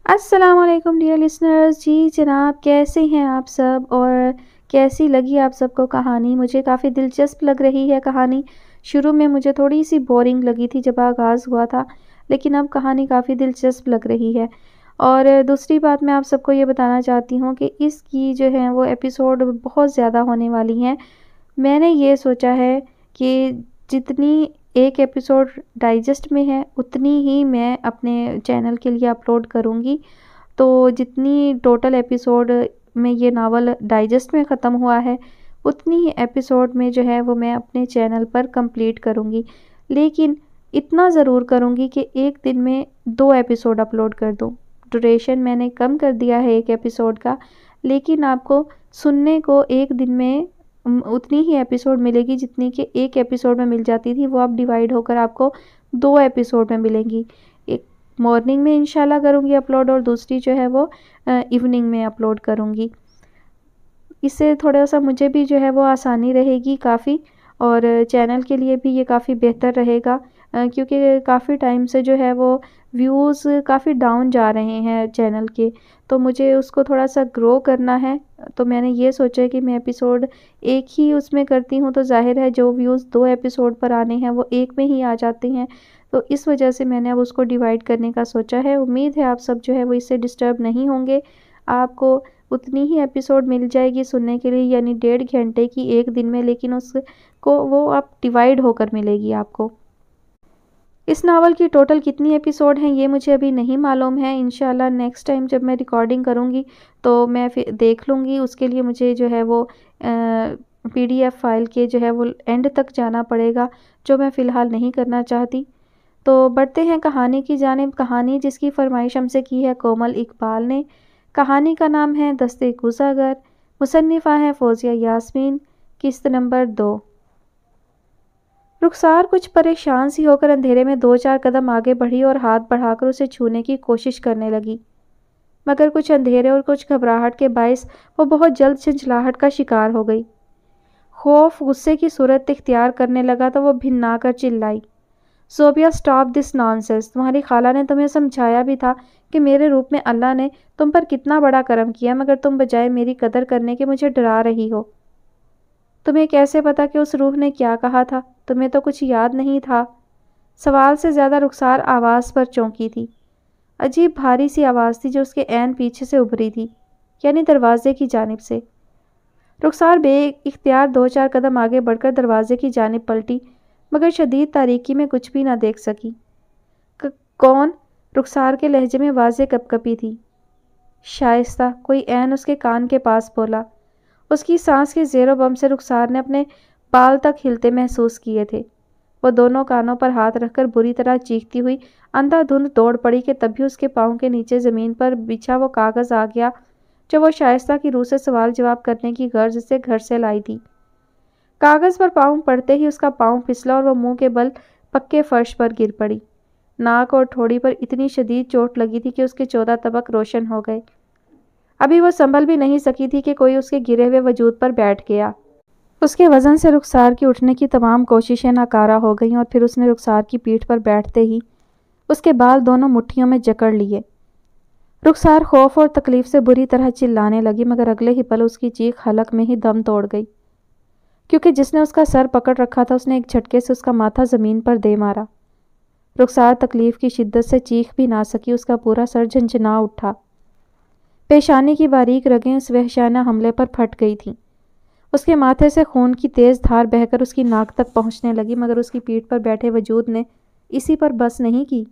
السلام علیکم dear listeners. جی جناب، کیسے ہیں آپ سب اور کیسی لگی آپ سب کو کہانی؟ مجھے کافی دلچسپ لگ رہی ہے کہانی. شروع میں مجھے تھوڑی سی بورنگ لگی تھی جب آغاز ہوا تھا، لیکن اب کہانی کافی دلچسپ لگ رہی ہے. اور دوسری بات میں آپ سب کو یہ بتانا چاہتی ہوں کہ اس کی جو ہے وہ ایپیسوڈ بہت زیادہ ہونے والی ہیں. میں نے یہ سوچا ہے کہ جتنی ایک ایپیسوڈ ڈائجسٹ میں ہے اتنی ہی میں اپنے چینل کے لیے اپلوڈ کروں گی. تو جتنی ٹوٹل ایپیسوڈ میں یہ ناول ڈائجسٹ میں ختم ہوا ہے اتنی ہی ایپیسوڈ میں جو ہے وہ میں اپنے چینل پر کمپلیٹ کروں گی. لیکن اتنا ضرور کروں گی کہ ایک دن میں 2 ایپیسوڈ اپلوڈ کر دوں. ڈوریشن میں نے کم کر دیا ہے ایک ایپیسوڈ کا، لیکن آپ کو سننے کو ایک دن میں اتنی ہی ایپیسوڈ ملے گی جتنی کہ ایک ایپیسوڈ میں مل جاتی تھی. وہ اب ڈیوائیڈ ہو کر آپ کو 2 ایپیسوڈ میں ملیں گی. ایک مارننگ میں انشاءاللہ کروں گی اپلوڈ اور دوسری جو ہے وہ ایوننگ میں اپلوڈ کروں گی. اس سے تھوڑا سا مجھے بھی جو ہے وہ آسانی رہے گی کافی، اور چینل کے لیے بھی یہ کافی بہتر رہے گا، کیونکہ کافی ٹائم سے جو ہے وہ ویوز کافی ڈاؤن جا رہے ہیں چینل کے. تو مجھے اس کو تھوڑا سا گرو کرنا ہے، تو میں نے یہ سوچا ہے کہ میں ایپیسوڈ ایک ہی اس میں کرتی ہوں تو ظاہر ہے جو ویوز 2 ایپیسوڈ پر آنے ہیں وہ ایک میں ہی آ جاتے ہیں. تو اس وجہ سے میں نے اب اس کو ڈیوائیڈ کرنے کا سوچا ہے. امید ہے آپ سب جو ہے وہ اس سے ڈسٹرب نہیں ہوں گے. آپ کو اتنی ہی ایپیسوڈ مل جائے گی سننے کے لیے، یعنی 1.5 گھنٹے کی ایک دن میں، لیکن اس کو وہ اب ڈیوائیڈ ہو کر ملے گی آپ کو. اس ناول کی ٹوٹل کتنی ایپیسوڈ ہیں یہ مجھے ابھی نہیں معلوم ہے. انشاءاللہ نیکسٹ ٹائم جب میں ریکارڈنگ کروں گی تو میں پھر دیکھ لوں گی. اس کے لیے مجھے جو ہے وہ PDF فائل کے جو ہے وہ اینڈ تک جانا پڑے گا، جو میں فی الحال نہیں کرنا چاہتی. تو بڑھتے ہیں کہانی کی جانب. کہانی جس کی فرمائش ہم سے کی ہے کومل اقبال نے. کہانی کا نام ہے دست کوزہ گر. مصنفہ ہیں فوزیہ یاسمین. قسط نمبر 2. رخسار کچھ پریشان سی ہو کر اندھیرے میں 2-4 قدم آگے بڑھی اور ہاتھ بڑھا کر اسے چھونے کی کوشش کرنے لگی، مگر کچھ اندھیرے اور کچھ گھبراہٹ کے باعث وہ بہت جلد جھنجھلاہٹ کا شکار ہو گئی. خوف غصے کی صورت اختیار کرنے لگا تو وہ بھننا کر چلائی، زوبیا اسٹاپ دس نانسنس. تمہاری خالہ نے تمہیں سمجھایا بھی تھا کہ میرے روپ میں اللہ نے تم پر کتنا بڑا کرم کیا، مگر تم بجائے میری قدر کرنے کے مجھے ڈرا رہی ہو. تمہیں کیسے پتا کہ اس روح نے کیا کہا تھا؟ تمہیں تو کچھ یاد نہیں تھا؟ سوال سے زیادہ رخسار آواز پر چونکی تھی. عجیب بھاری سی آواز تھی جو اس کے عین پیچھے سے ابھری تھی، یعنی دروازے کی جانب سے. رخسار بے اختیار 2-4 قدم آگے بڑھ کر دروازے کی جانب پلٹی، مگر شدید تاریکی میں کچھ بھی نہ دیکھ سکی. کون؟ رخسار کے لہجے میں واضح کپکپی تھی. شائستہ، کوئی عین اس کے کان کے پاس بولا. اس کی سانس کے زیر و بم سے رخسار نے اپنے بال تک ہلتے محسوس کیے تھے. وہ دونوں کانوں پر ہاتھ رکھ کر بری طرح چیختی ہوئی اندھا دھند دوڑ پڑی کہ تبھی اس کے پاؤں کے نیچے زمین پر بچھا وہ کاغذ آ گیا جو وہ شائستہ کی روح سے سوال جواب کرنے کی غرض سے گھر سے لائی تھی. کاغذ پر پاؤں پڑتے ہی اس کا پاؤں پھسلا اور وہ منہ کے بل پکے فرش پر گر پڑی. ناک اور ٹھوڑی پر اتنی شدید چوٹ لگی تھی کہ اس کے 14 طبق روشن ہو گئے. ابھی وہ سنبھل بھی نہیں سکی تھی کہ کوئی اس کے گرے ہوئے وجود پر بیٹھ گیا. اس کے وزن سے رخسار کی اٹھنے کی تمام کوششیں ناکارہ ہو گئیں اور پھر اس نے رخسار کی پیٹھ پر بیٹھتے ہی اس کے بال دونوں مٹھیوں میں جکڑ لیے. رخسار خوف اور تکلیف سے بری طرح چلانے لگی، مگر اگلے ہی پل اس کی چیخ حلق میں ہی دم توڑ گئی، کیونکہ جس نے اس کا سر پکڑ رکھا تھا اس نے ایک جھٹکے سے اس کا ماتھا زمین پر دے مارا. رخسار تکلیف کی شدت سے چیخ بھی نہ سکی. اس کا پورا سر جھنجھنا اٹھا. پیشانی کی باریک رگیں اس وحشیانہ حملے پر پھٹ گئی تھیں. اس کے ماتھے سے خون کی تیز دھار بہہ کر اس کی ناک تک پہنچنے لگی، مگر اس کی پیٹھ پر بیٹھے وجود نے اسی پر بس نہیں کی،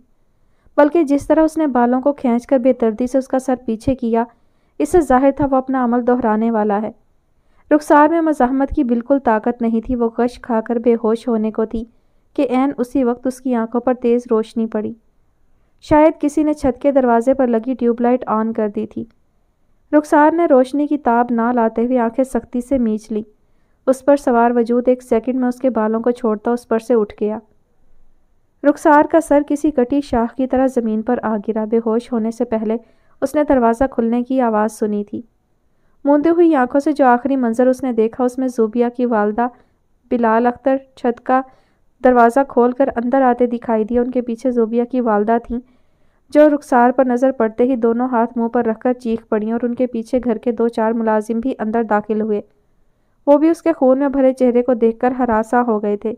بلکہ جس طرح اس نے بالوں کو کھینچ کر بے دردی سے اس کا سر پیچھے کیا، اس سے ظاہر تھا وہ اپنا عمل دہرانے والا ہے. رخسار میں مزاحمت کی بالکل طاقت نہیں تھی. وہ غش کھا کر بے ہوش ہونے کو تھی کہ عین اسی وقت اس کی آنکھوں پر تیز روشنی پڑی. شاید کسی نے چھت کے دروازے پر لگی ٹیوب لائٹ آن کر دی تھی. رخسار نے روشنی کی تاب نہ لاتے ہوئے آنکھیں سختی سے میچ لی. اس پر سوار وجود ایک سیکنڈ میں اس کے بالوں کو چھوڑتا اس پر سے اٹھ گیا. رخسار کا سر کسی کٹی شاخ کی طرح زمین پر آ گرا. بے ہوش ہونے سے پہلے اس نے دروازہ کھلنے کی آواز سنی تھی. موندی ہوئی آنکھوں سے جو آخری منظر اس نے دیکھا اس میں زوبیا کی والدہ بلال اختر چھت کا دروازہ کھول کر اندر آتے دکھائی دیا. ان کے پیچھے زوبیا کی والدہ تھیں جو رخسار پر نظر پڑتے ہی دونوں ہاتھ منہ پر رکھ کر چیخ پڑیں اور ان کے پیچھے گھر کے 2-4 ملازم بھی اندر داخل ہوئے۔ وہ بھی اس کے خون میں بھرے چہرے کو دیکھ کر ہراساں ہو گئے تھے۔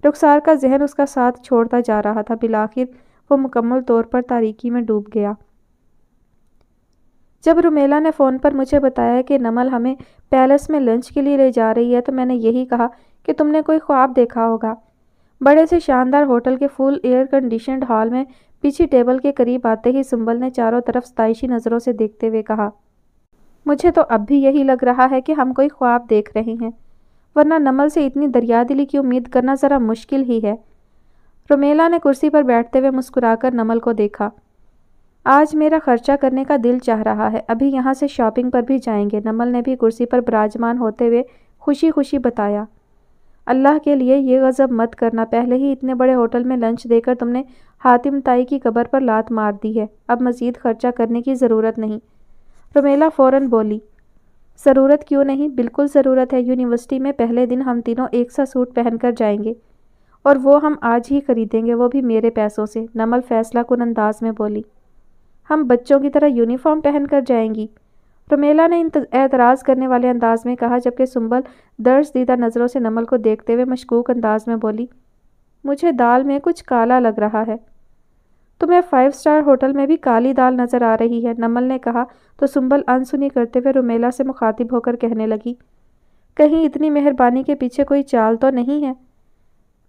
رخسار کا ذہن اس کا ساتھ چھوڑتا جا رہا تھا۔ بالآخر وہ مکمل طور پر تاریکی میں ڈوب گیا۔ جب رومیلا نے فون پر مجھے بتایا کہ نمل ہمیں پیلس میں لنچ کے لیے لے جا رہی ہے تو میں نے یہی کہا کہ تم نے کوئی خواب دیکھا ہوگا۔ بڑے سے شاندار ہوٹل کے فل ایئر کنڈیشنڈ ہال میں پیچھے ٹیبل کے قریب آتے ہی سنبل نے چاروں طرف ستائشی نظروں سے دیکھتے ہوئے کہا، مجھے تو اب بھی یہی لگ رہا ہے کہ ہم کوئی خواب دیکھ رہے ہیں، ورنہ نمل سے اتنی دریا دلی کی امید کرنا ذرا مشکل ہی ہے۔ رومیلا نے کرسی پر بیٹھتے ہوئے مسکرا کر نمل کو دیکھا۔ آج میرا خرچہ کرنے کا دل چاہ رہا ہے، ابھی یہاں سے شاپنگ پر بھی جائیں گے۔ نمل نے بھی کرسی پر براجمان ہوتے ہوئے خوشی خوشی بتایا۔ اللہ کے لیے یہ غضب مت کرنا، پہلے ہی اتنے بڑے ہوٹل میں لنچ دے کر تم نے حاتم تائی کی قبر پر لات مار دی ہے، اب مزید خرچہ کرنے کی ضرورت نہیں۔ رومیلا فوراً بولی، ضرورت کیوں نہیں، بالکل ضرورت ہے۔ یونیورسٹی میں پہلے دن ہم تینوں ایک سا سوٹ پہن کر جائیں گے اور وہ ہم آج ہی خریدیں گے، وہ بھی میرے پیسوں سے۔ نمل فیصلہ کن انداز میں بولی، ہم بچوں کی طرح یونیفارم پہن کر جائیں گی؟ رومیلا نے اعتراض کرنے والے انداز میں کہا، جبکہ سنبل درس دیدہ نظروں سے نمل کو دیکھتے ہوئے مشکوک انداز میں بولی، مجھے دال میں کچھ کالا لگ رہا ہے۔ تمہیں 5 اسٹار ہوٹل میں بھی کالی دال نظر آ رہی ہے، نمل نے کہا تو سنبل انسنی کرتے ہوئے رومیلا سے مخاطب ہو کر کہنے لگی، کہیں اتنی مہربانی کے پیچھے کوئی چال تو نہیں ہے؟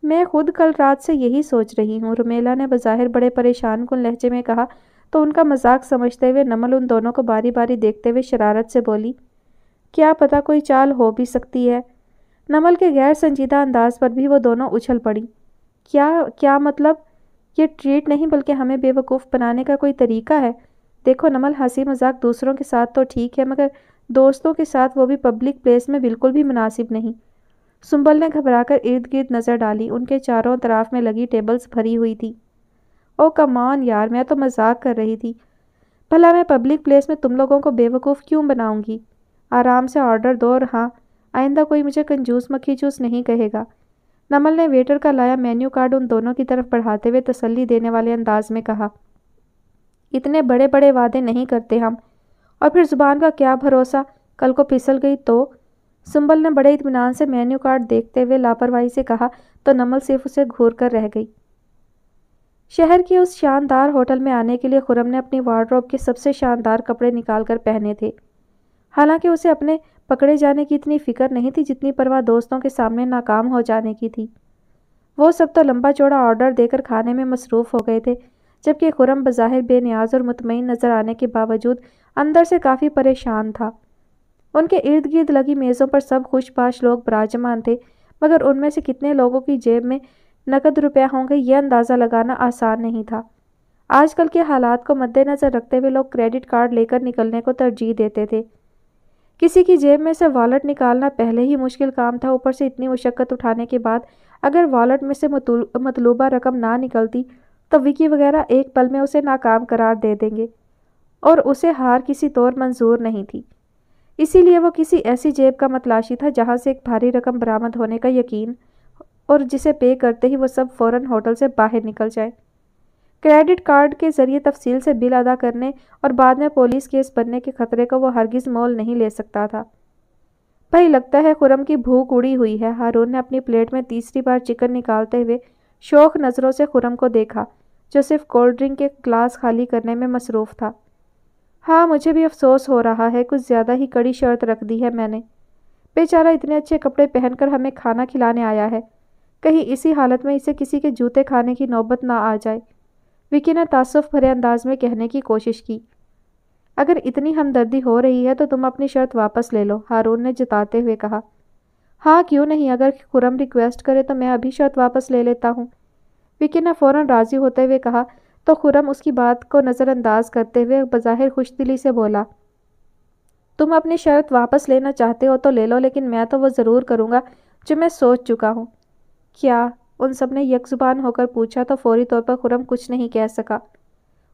میں خود کل رات سے یہی سوچ رہی ہوں، رومیلا نے بظاہر بڑے پریشان کن لہجے میں کہا تو ان کا مذاق سمجھتے ہوئے نمل ان دونوں کو باری باری دیکھتے ہوئے شرارت سے بولی، کیا پتہ کوئی چال ہو بھی سکتی ہے۔ نمل کے غیر سنجیدہ انداز پر بھی وہ دونوں اچھل پڑیں۔ کیا مطلب؟ یہ ٹریٹ نہیں بلکہ ہمیں بے وقوف بنانے کا کوئی طریقہ ہے؟ دیکھو نمل، ہنسی مذاق دوسروں کے ساتھ تو ٹھیک ہے، مگر دوستوں کے ساتھ، وہ بھی پبلک پلیس میں، بالکل بھی مناسب نہیں۔ سنبل نے گھبرا کر ارد گرد نظر ڈالی۔ ان کے چاروں اطراف میں لگی ٹیبلز بھری ہوئی تھی۔ او کم آن یار، میں تو مذاق کر رہی تھی۔ بھلا میں پبلک پلیس میں تم لوگوں کو بے وقوف کیوں بناؤں گی؟ آرام سے آرڈر دو اور ہاں، آئندہ کوئی مجھے کنجوس مکھی چوس نہیں کہے گا۔ نمل نے ویٹر کا لایا مینیو کارڈ ان دونوں کی طرف بڑھاتے ہوئے تسلی دینے والے انداز میں کہا، اتنے بڑے بڑے وعدے نہیں کرتے ہم، اور پھر زبان کا کیا بھروسہ، کل کو پھسل گئی تو؟ سنبل نے بڑے اطمینان سے مینیو کارڈ دیکھتے ہوئے لاپرواہی سے کہا تو نمل صرف اسے گھور کر رہ گئی۔ شہر کے اس شاندار ہوٹل میں آنے کے لیے خرم نے اپنی وارڈروب کے سب سے شاندار کپڑے نکال کر پہنے تھے، حالانکہ اسے اپنے پکڑے جانے کی اتنی فکر نہیں تھی جتنی پرواہ دوستوں کے سامنے ناکام ہو جانے کی تھی۔ وہ سب تو لمبا چوڑا آرڈر دے کر کھانے میں مصروف ہو گئے تھے، جبکہ خرم بظاہر بے نیاز اور مطمئن نظر آنے کے باوجود اندر سے کافی پریشان تھا۔ ان کے ارد گرد لگی میزوں پر سب خوش باش لوگ براجمان تھے، مگر ان میں سے کتنے لوگوں کی جیب میں نقد روپے ہوں گے یہ اندازہ لگانا آسان نہیں تھا۔ آج کل کے حالات کو مد نظر رکھتے ہوئے لوگ کریڈٹ کارڈ لے کر نکلنے کو ترجیح دیتے تھے۔ کسی کی جیب میں سے والٹ نکالنا پہلے ہی مشکل کام تھا، اوپر سے اتنی مشقت اٹھانے کے بعد اگر والٹ میں سے مطلوبہ رقم نہ نکلتی تو وکی وغیرہ ایک پل میں اسے ناکام قرار دے دیں گے، اور اسے ہار کسی طور منظور نہیں تھی۔ اسی لیے وہ کسی ایسی جیب کا متلاشی تھا جہاں سے ایک بھاری رقم برآمد ہونے کا یقین، اور جسے پے کرتے ہی وہ سب فوراً ہوٹل سے باہر نکل جائیں۔ کریڈٹ کارڈ کے ذریعے تفصیل سے بل ادا کرنے اور بعد میں پولیس کیس بننے کے خطرے کو وہ ہرگز مول نہیں لے سکتا تھا۔ بھائی لگتا ہے خرم کی بھوک اڑی ہوئی ہے۔ ہارون نے اپنی پلیٹ میں تیسری بار چکن نکالتے ہوئے شوق نظروں سے خرم کو دیکھا، جو صرف کولڈ ڈرنک کے گلاس خالی کرنے میں مصروف تھا۔ ہاں مجھے بھی افسوس ہو رہا ہے، کچھ زیادہ ہی کڑی شرط رکھ دی ہے میں نے۔ بیچارہ اتنے اچھے کپڑے پہن کر ہمیں کھانا کھلانے آیا ہے، کہیں اسی حالت میں اسے کسی کے جوتے کھانے کی نوبت نہ آ جائے۔ وکی نے تعصب بھرے انداز میں کہنے کی کوشش کی، اگر اتنی ہمدردی ہو رہی ہے تو تم اپنی شرط واپس لے لو، ہارون نے جتاتے ہوئے کہا۔ ہاں کیوں نہیں، اگر خرم ریکویسٹ کرے تو میں ابھی شرط واپس لے لیتا ہوں، وکی نے فوراً راضی ہوتے ہوئے کہا تو خرم اس کی بات کو نظر انداز کرتے ہوئے بظاہر خوش دلی سے بولا، تم اپنی شرط واپس لینا چاہتے ہو تو لے لو، لیکن میں تو وہ ضرور کروں گا جو میں سوچ چکا ہوں۔ کیا؟ ان سب نے یک زبان ہو کر پوچھا تو فوری طور پر خرم کچھ نہیں کہہ سکا۔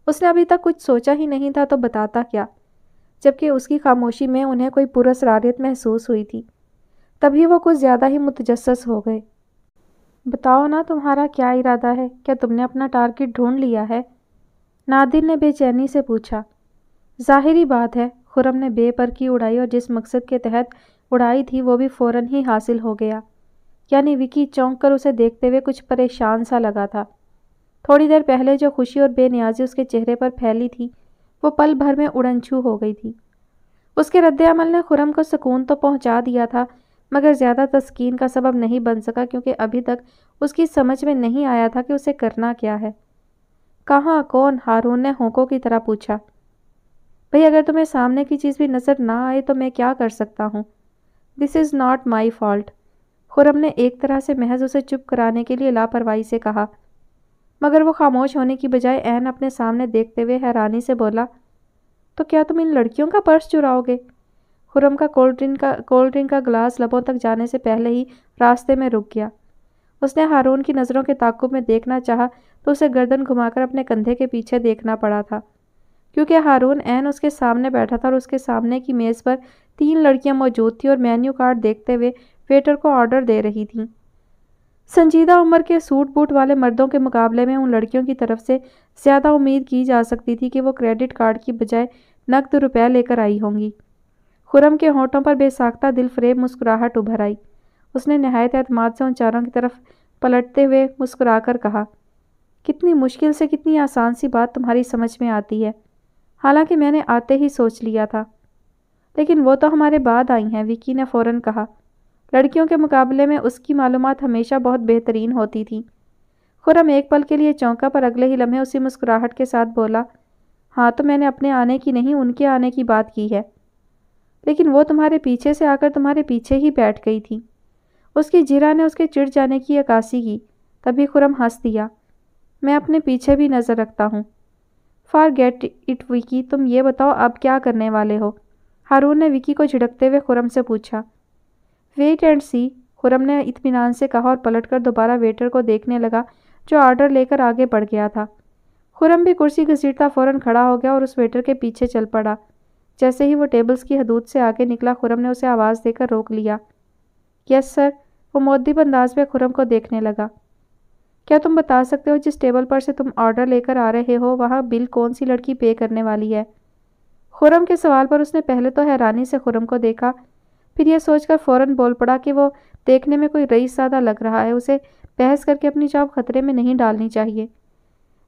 اس نے ابھی تک کچھ سوچا ہی نہیں تھا تو بتاتا کیا، جبکہ اس کی خاموشی میں انہیں کوئی پراسراریت محسوس ہوئی تھی۔ تبھی وہ کچھ زیادہ ہی متجسس ہو گئے۔ بتاؤ نا تمہارا کیا ارادہ ہے، کیا تم نے اپنا ٹارگٹ ڈھونڈ لیا ہے؟ نادر نے بے چینی سے پوچھا۔ ظاہری بات ہے، خرم نے بے پر کی اڑائی اور جس مقصد کے تحت اڑائی تھی وہ بھی فوراً ہی حاصل ہو گیا۔ یعنی وکی چونک کر اسے دیکھتے ہوئے کچھ پریشان سا لگا تھا۔ تھوڑی دیر پہلے جو خوشی اور بے نیازی اس کے چہرے پر پھیلی تھی وہ پل بھر میں اڑن چھو ہو گئی تھی۔ اس کے رد عمل نے خرم کو سکون تو پہنچا دیا تھا مگر زیادہ تسکین کا سبب نہیں بن سکا کیونکہ ابھی تک اس کی سمجھ میں نہیں آیا تھا کہ اسے کرنا کیا ہے۔ کہاں؟ کون؟ ہارون نے ہونکوں کی طرح پوچھا۔ بھئی اگر تمہیں سامنے کی چیز بھی نظر نہ آئے تو میں کیا کر سکتا ہوں؟ دس از ناٹ مائی فالٹ، خرم نے ایک طرح سے محض اسے چپ کرانے کے لیے لاپرواہی سے کہا، مگر وہ خاموش ہونے کی بجائے عین اپنے سامنے دیکھتے ہوئے حیرانی سے بولا، تو کیا تم ان لڑکیوں کا پرس چراؤ گے؟ خرم کا کولڈ ڈرنک کا گلاس لبوں تک جانے سے پہلے ہی راستے میں رک گیا۔ اس نے ہارون کی نظروں کے تعاقب میں دیکھنا چاہا تو اسے گردن گھما کر اپنے کندھے کے پیچھے دیکھنا پڑا تھا، کیونکہ ہارون عین اس کے سامنے بیٹھا تھا اور اس کے سامنے کی میز پر 3 لڑکیاں موجود تھیں اور مینیو کارڈ دیکھتے ہوئے ویٹر کو آرڈر دے رہی تھیں۔ سنجیدہ عمر کے سوٹ بوٹ والے مردوں کے مقابلے میں ان لڑکیوں کی طرف سے زیادہ امید کی جا سکتی تھی کہ وہ کریڈٹ کارڈ کی بجائے نقد روپے لے کر آئی ہوں گی۔ خرم کے ہونٹوں پر بے ساختہ دل فریب مسکراہٹ ابھر آئی۔ اس نے نہایت اعتماد سے ان چاروں کی طرف پلٹتے ہوئے مسکرا کر کہا، کتنی مشکل سے کتنی آسان سی بات تمہاری سمجھ میں آتی ہے، حالانکہ میں نے آتے ہی سوچ لیا تھا۔ لیکن وہ تو ہمارے بعد آئی ہیں، وکی نے فوراً کہا۔ لڑکیوں کے مقابلے میں اس کی معلومات ہمیشہ بہت بہترین ہوتی تھی۔ خرم ایک پل کے لیے چونکا پر اگلے ہی لمحے اسی مسکراہٹ کے ساتھ بولا، ہاں تو میں نے اپنے آنے کی نہیں ان کے آنے کی بات کی ہے۔ لیکن وہ تمہارے پیچھے سے آ کر تمہارے پیچھے ہی بیٹھ گئی تھی۔ اس کی جرا نے اس کے چڑ جانے کی عکاسی کی، تبھی خرم ہنس دیا۔ میں اپنے پیچھے بھی نظر رکھتا ہوں۔ فارگیٹ اٹ وکی، تم یہ بتاؤ اب کیا کرنے والے ہو؟ ہارون نے وکی کو جھڑکتے ہوئے خرم سے پوچھا۔ ویٹ اینڈ سی، خرم نے اطمینان سے کہا اور پلٹ کر دوبارہ ویٹر کو دیکھنے لگا جو آرڈر لے کر آگے بڑھ گیا تھا۔ خرم بھی کرسی گھسیٹتا فوراً کھڑا ہو گیا اور اس ویٹر کے پیچھے چل پڑا۔ جیسے ہی وہ ٹیبلز کی حدود سے آگے نکلا خرم نے اسے آواز دے کر روک لیا۔ یس سر، وہ مؤدب انداز میں خرم کو دیکھنے لگا۔ کیا تم بتا سکتے ہو جس ٹیبل پر سے تم آرڈر لے کر آ رہے ہو وہاں بل کون سی لڑکی پے کرنے والی ہے؟ خرم کے سوال پر اس نے پہلے تو حیرانی سے خرم کو دیکھا، پھر یہ سوچ کر فوراً بول پڑا کہ وہ دیکھنے میں کوئی رئیس زادہ لگ رہا ہے، اسے بحث کر کے اپنی جاب خطرے میں نہیں ڈالنی چاہیے۔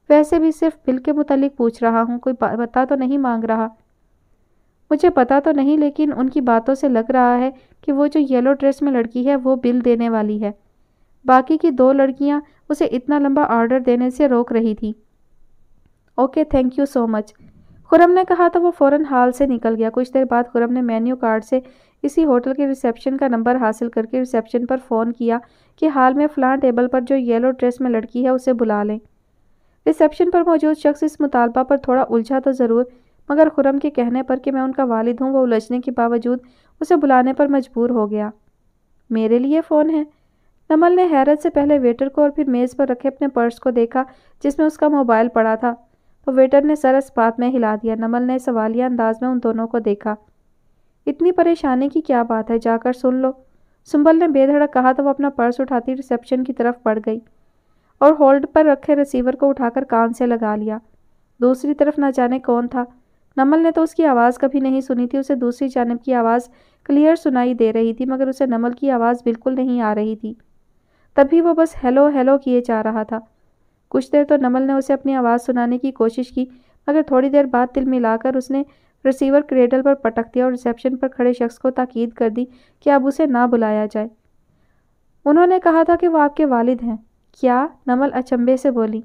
ویسے بھی صرف بل کے متعلق پوچھ رہا ہوں، کوئی پتہ تو نہیں مانگ رہا۔ مجھے پتا تو نہیں لیکن ان کی باتوں سے لگ رہا ہے کہ وہ جو یلو ڈریس میں لڑکی ہے وہ بل دینے والی ہے۔ باقی کی 2 لڑکیاں اسے اتنا لمبا آرڈر دینے سے روک رہی تھی۔ اوکے، تھینک یو سو مچ، خرم نے کہا تو وہ فوراً ہال سے نکل گیا۔ کچھ دیر بعد خرم نے مینیو کارڈ سے اسی ہوٹل کے ریسیپشن کا نمبر حاصل کر کے ریسیپشن پر فون کیا کہ ہال میں فلاں ٹیبل پر جو یلو ڈریس میں لڑکی ہے اسے بلا لیں۔ ریسیپشن پر موجود شخص اس مطالبہ پر تھوڑا الجھا تو ضرور، مگر خرم کے کہنے پر کہ میں ان کا والد ہوں وہ الجھنے کے باوجود اسے بلانے پر مجبور ہو گیا۔ میرے لیے فون ہے؟ نمل نے حیرت سے پہلے ویٹر کو اور پھر میز پر رکھے اپنے پرس کو دیکھا جس میں اس کا موبائل پڑا تھا، تو ویٹر نے سر اس بات میں ہلا دیا۔ نمل نے سوالیہ انداز میں ان دونوں کو دیکھا۔ اتنی پریشانی کی کیا بات ہے، جا کر سن لو، سنبل نے بے دھڑک کہا تو وہ اپنا پرس اٹھاتی ریسیپشن کی طرف بڑھ گئی اور ہولڈ پر رکھے ریسیور کو اٹھا کر کان سے لگا لیا۔ دوسری طرف نہ جانے کون تھا، نمل نے تو اس کی آواز کبھی نہیں سنی تھی، اسے دوسری جانب کی آواز کلیئر سنائی دے رہی تھی مگر اسے نمل کی آواز بالکل نہیں آ رہی تھی، تبھی وہ بس ہیلو ہیلو کیے جا رہا تھا۔ کچھ دیر تو نمل نے اسے اپنی آواز سنانے کی کوشش کی مگر تھوڑی دیر بعد دل ملا کر اس نے ریسیور کریڈل پر پٹک دیا اور ریسیپشن پر کھڑے شخص کو تاکید کر دی کہ اب اسے نہ بلایا جائے۔ انہوں نے کہا تھا کہ وہ آپ کے والد ہیں۔ کیا؟ نمل اچنبھے سے بولی۔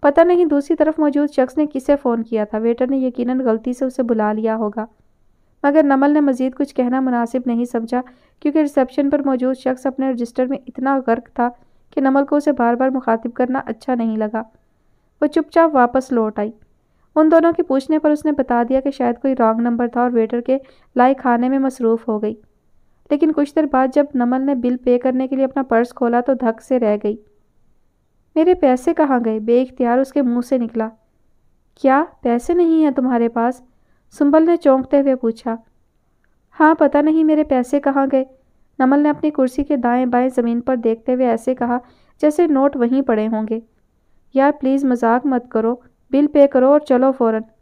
پتہ نہیں دوسری طرف موجود شخص نے کسے فون کیا تھا، ویٹر نے یقیناً غلطی سے اسے بلا لیا ہوگا، مگر نمل نے مزید کچھ کہنا مناسب نہیں سمجھا کیونکہ ریسیپشن پر موجود شخص اپنے رجسٹر میں اتنا غرق تھا کہ نمل کو اسے بار بار مخاطب کرنا اچھا نہیں لگا۔ وہ چپ چاپ واپس لوٹ آئی۔ ان دونوں کے پوچھنے پر اس نے بتا دیا کہ شاید کوئی رانگ نمبر تھا اور ویٹر کے لائے کھانے میں مصروف ہو گئی، لیکن کچھ دیر بعد جب نمل نے بل پے کرنے کے لیے اپنا پرس کھولا تو دھک سے رہ گئی۔ میرے پیسے کہاں گئے؟ بے اختیار اس کے منہ سے نکلا۔ کیا پیسے نہیں ہیں تمہارے پاس؟ سنبل نے چونکتے ہوئے پوچھا۔ ہاں، پتہ نہیں میرے پیسے کہاں گئے، نمل نے اپنی کرسی کے دائیں بائیں زمین پر دیکھتے ہوئے ایسے کہا جیسے نوٹ وہیں پڑے ہوں گے۔ یار پلیز مذاق مت کرو، بل پے کرو اور چلو فوراً،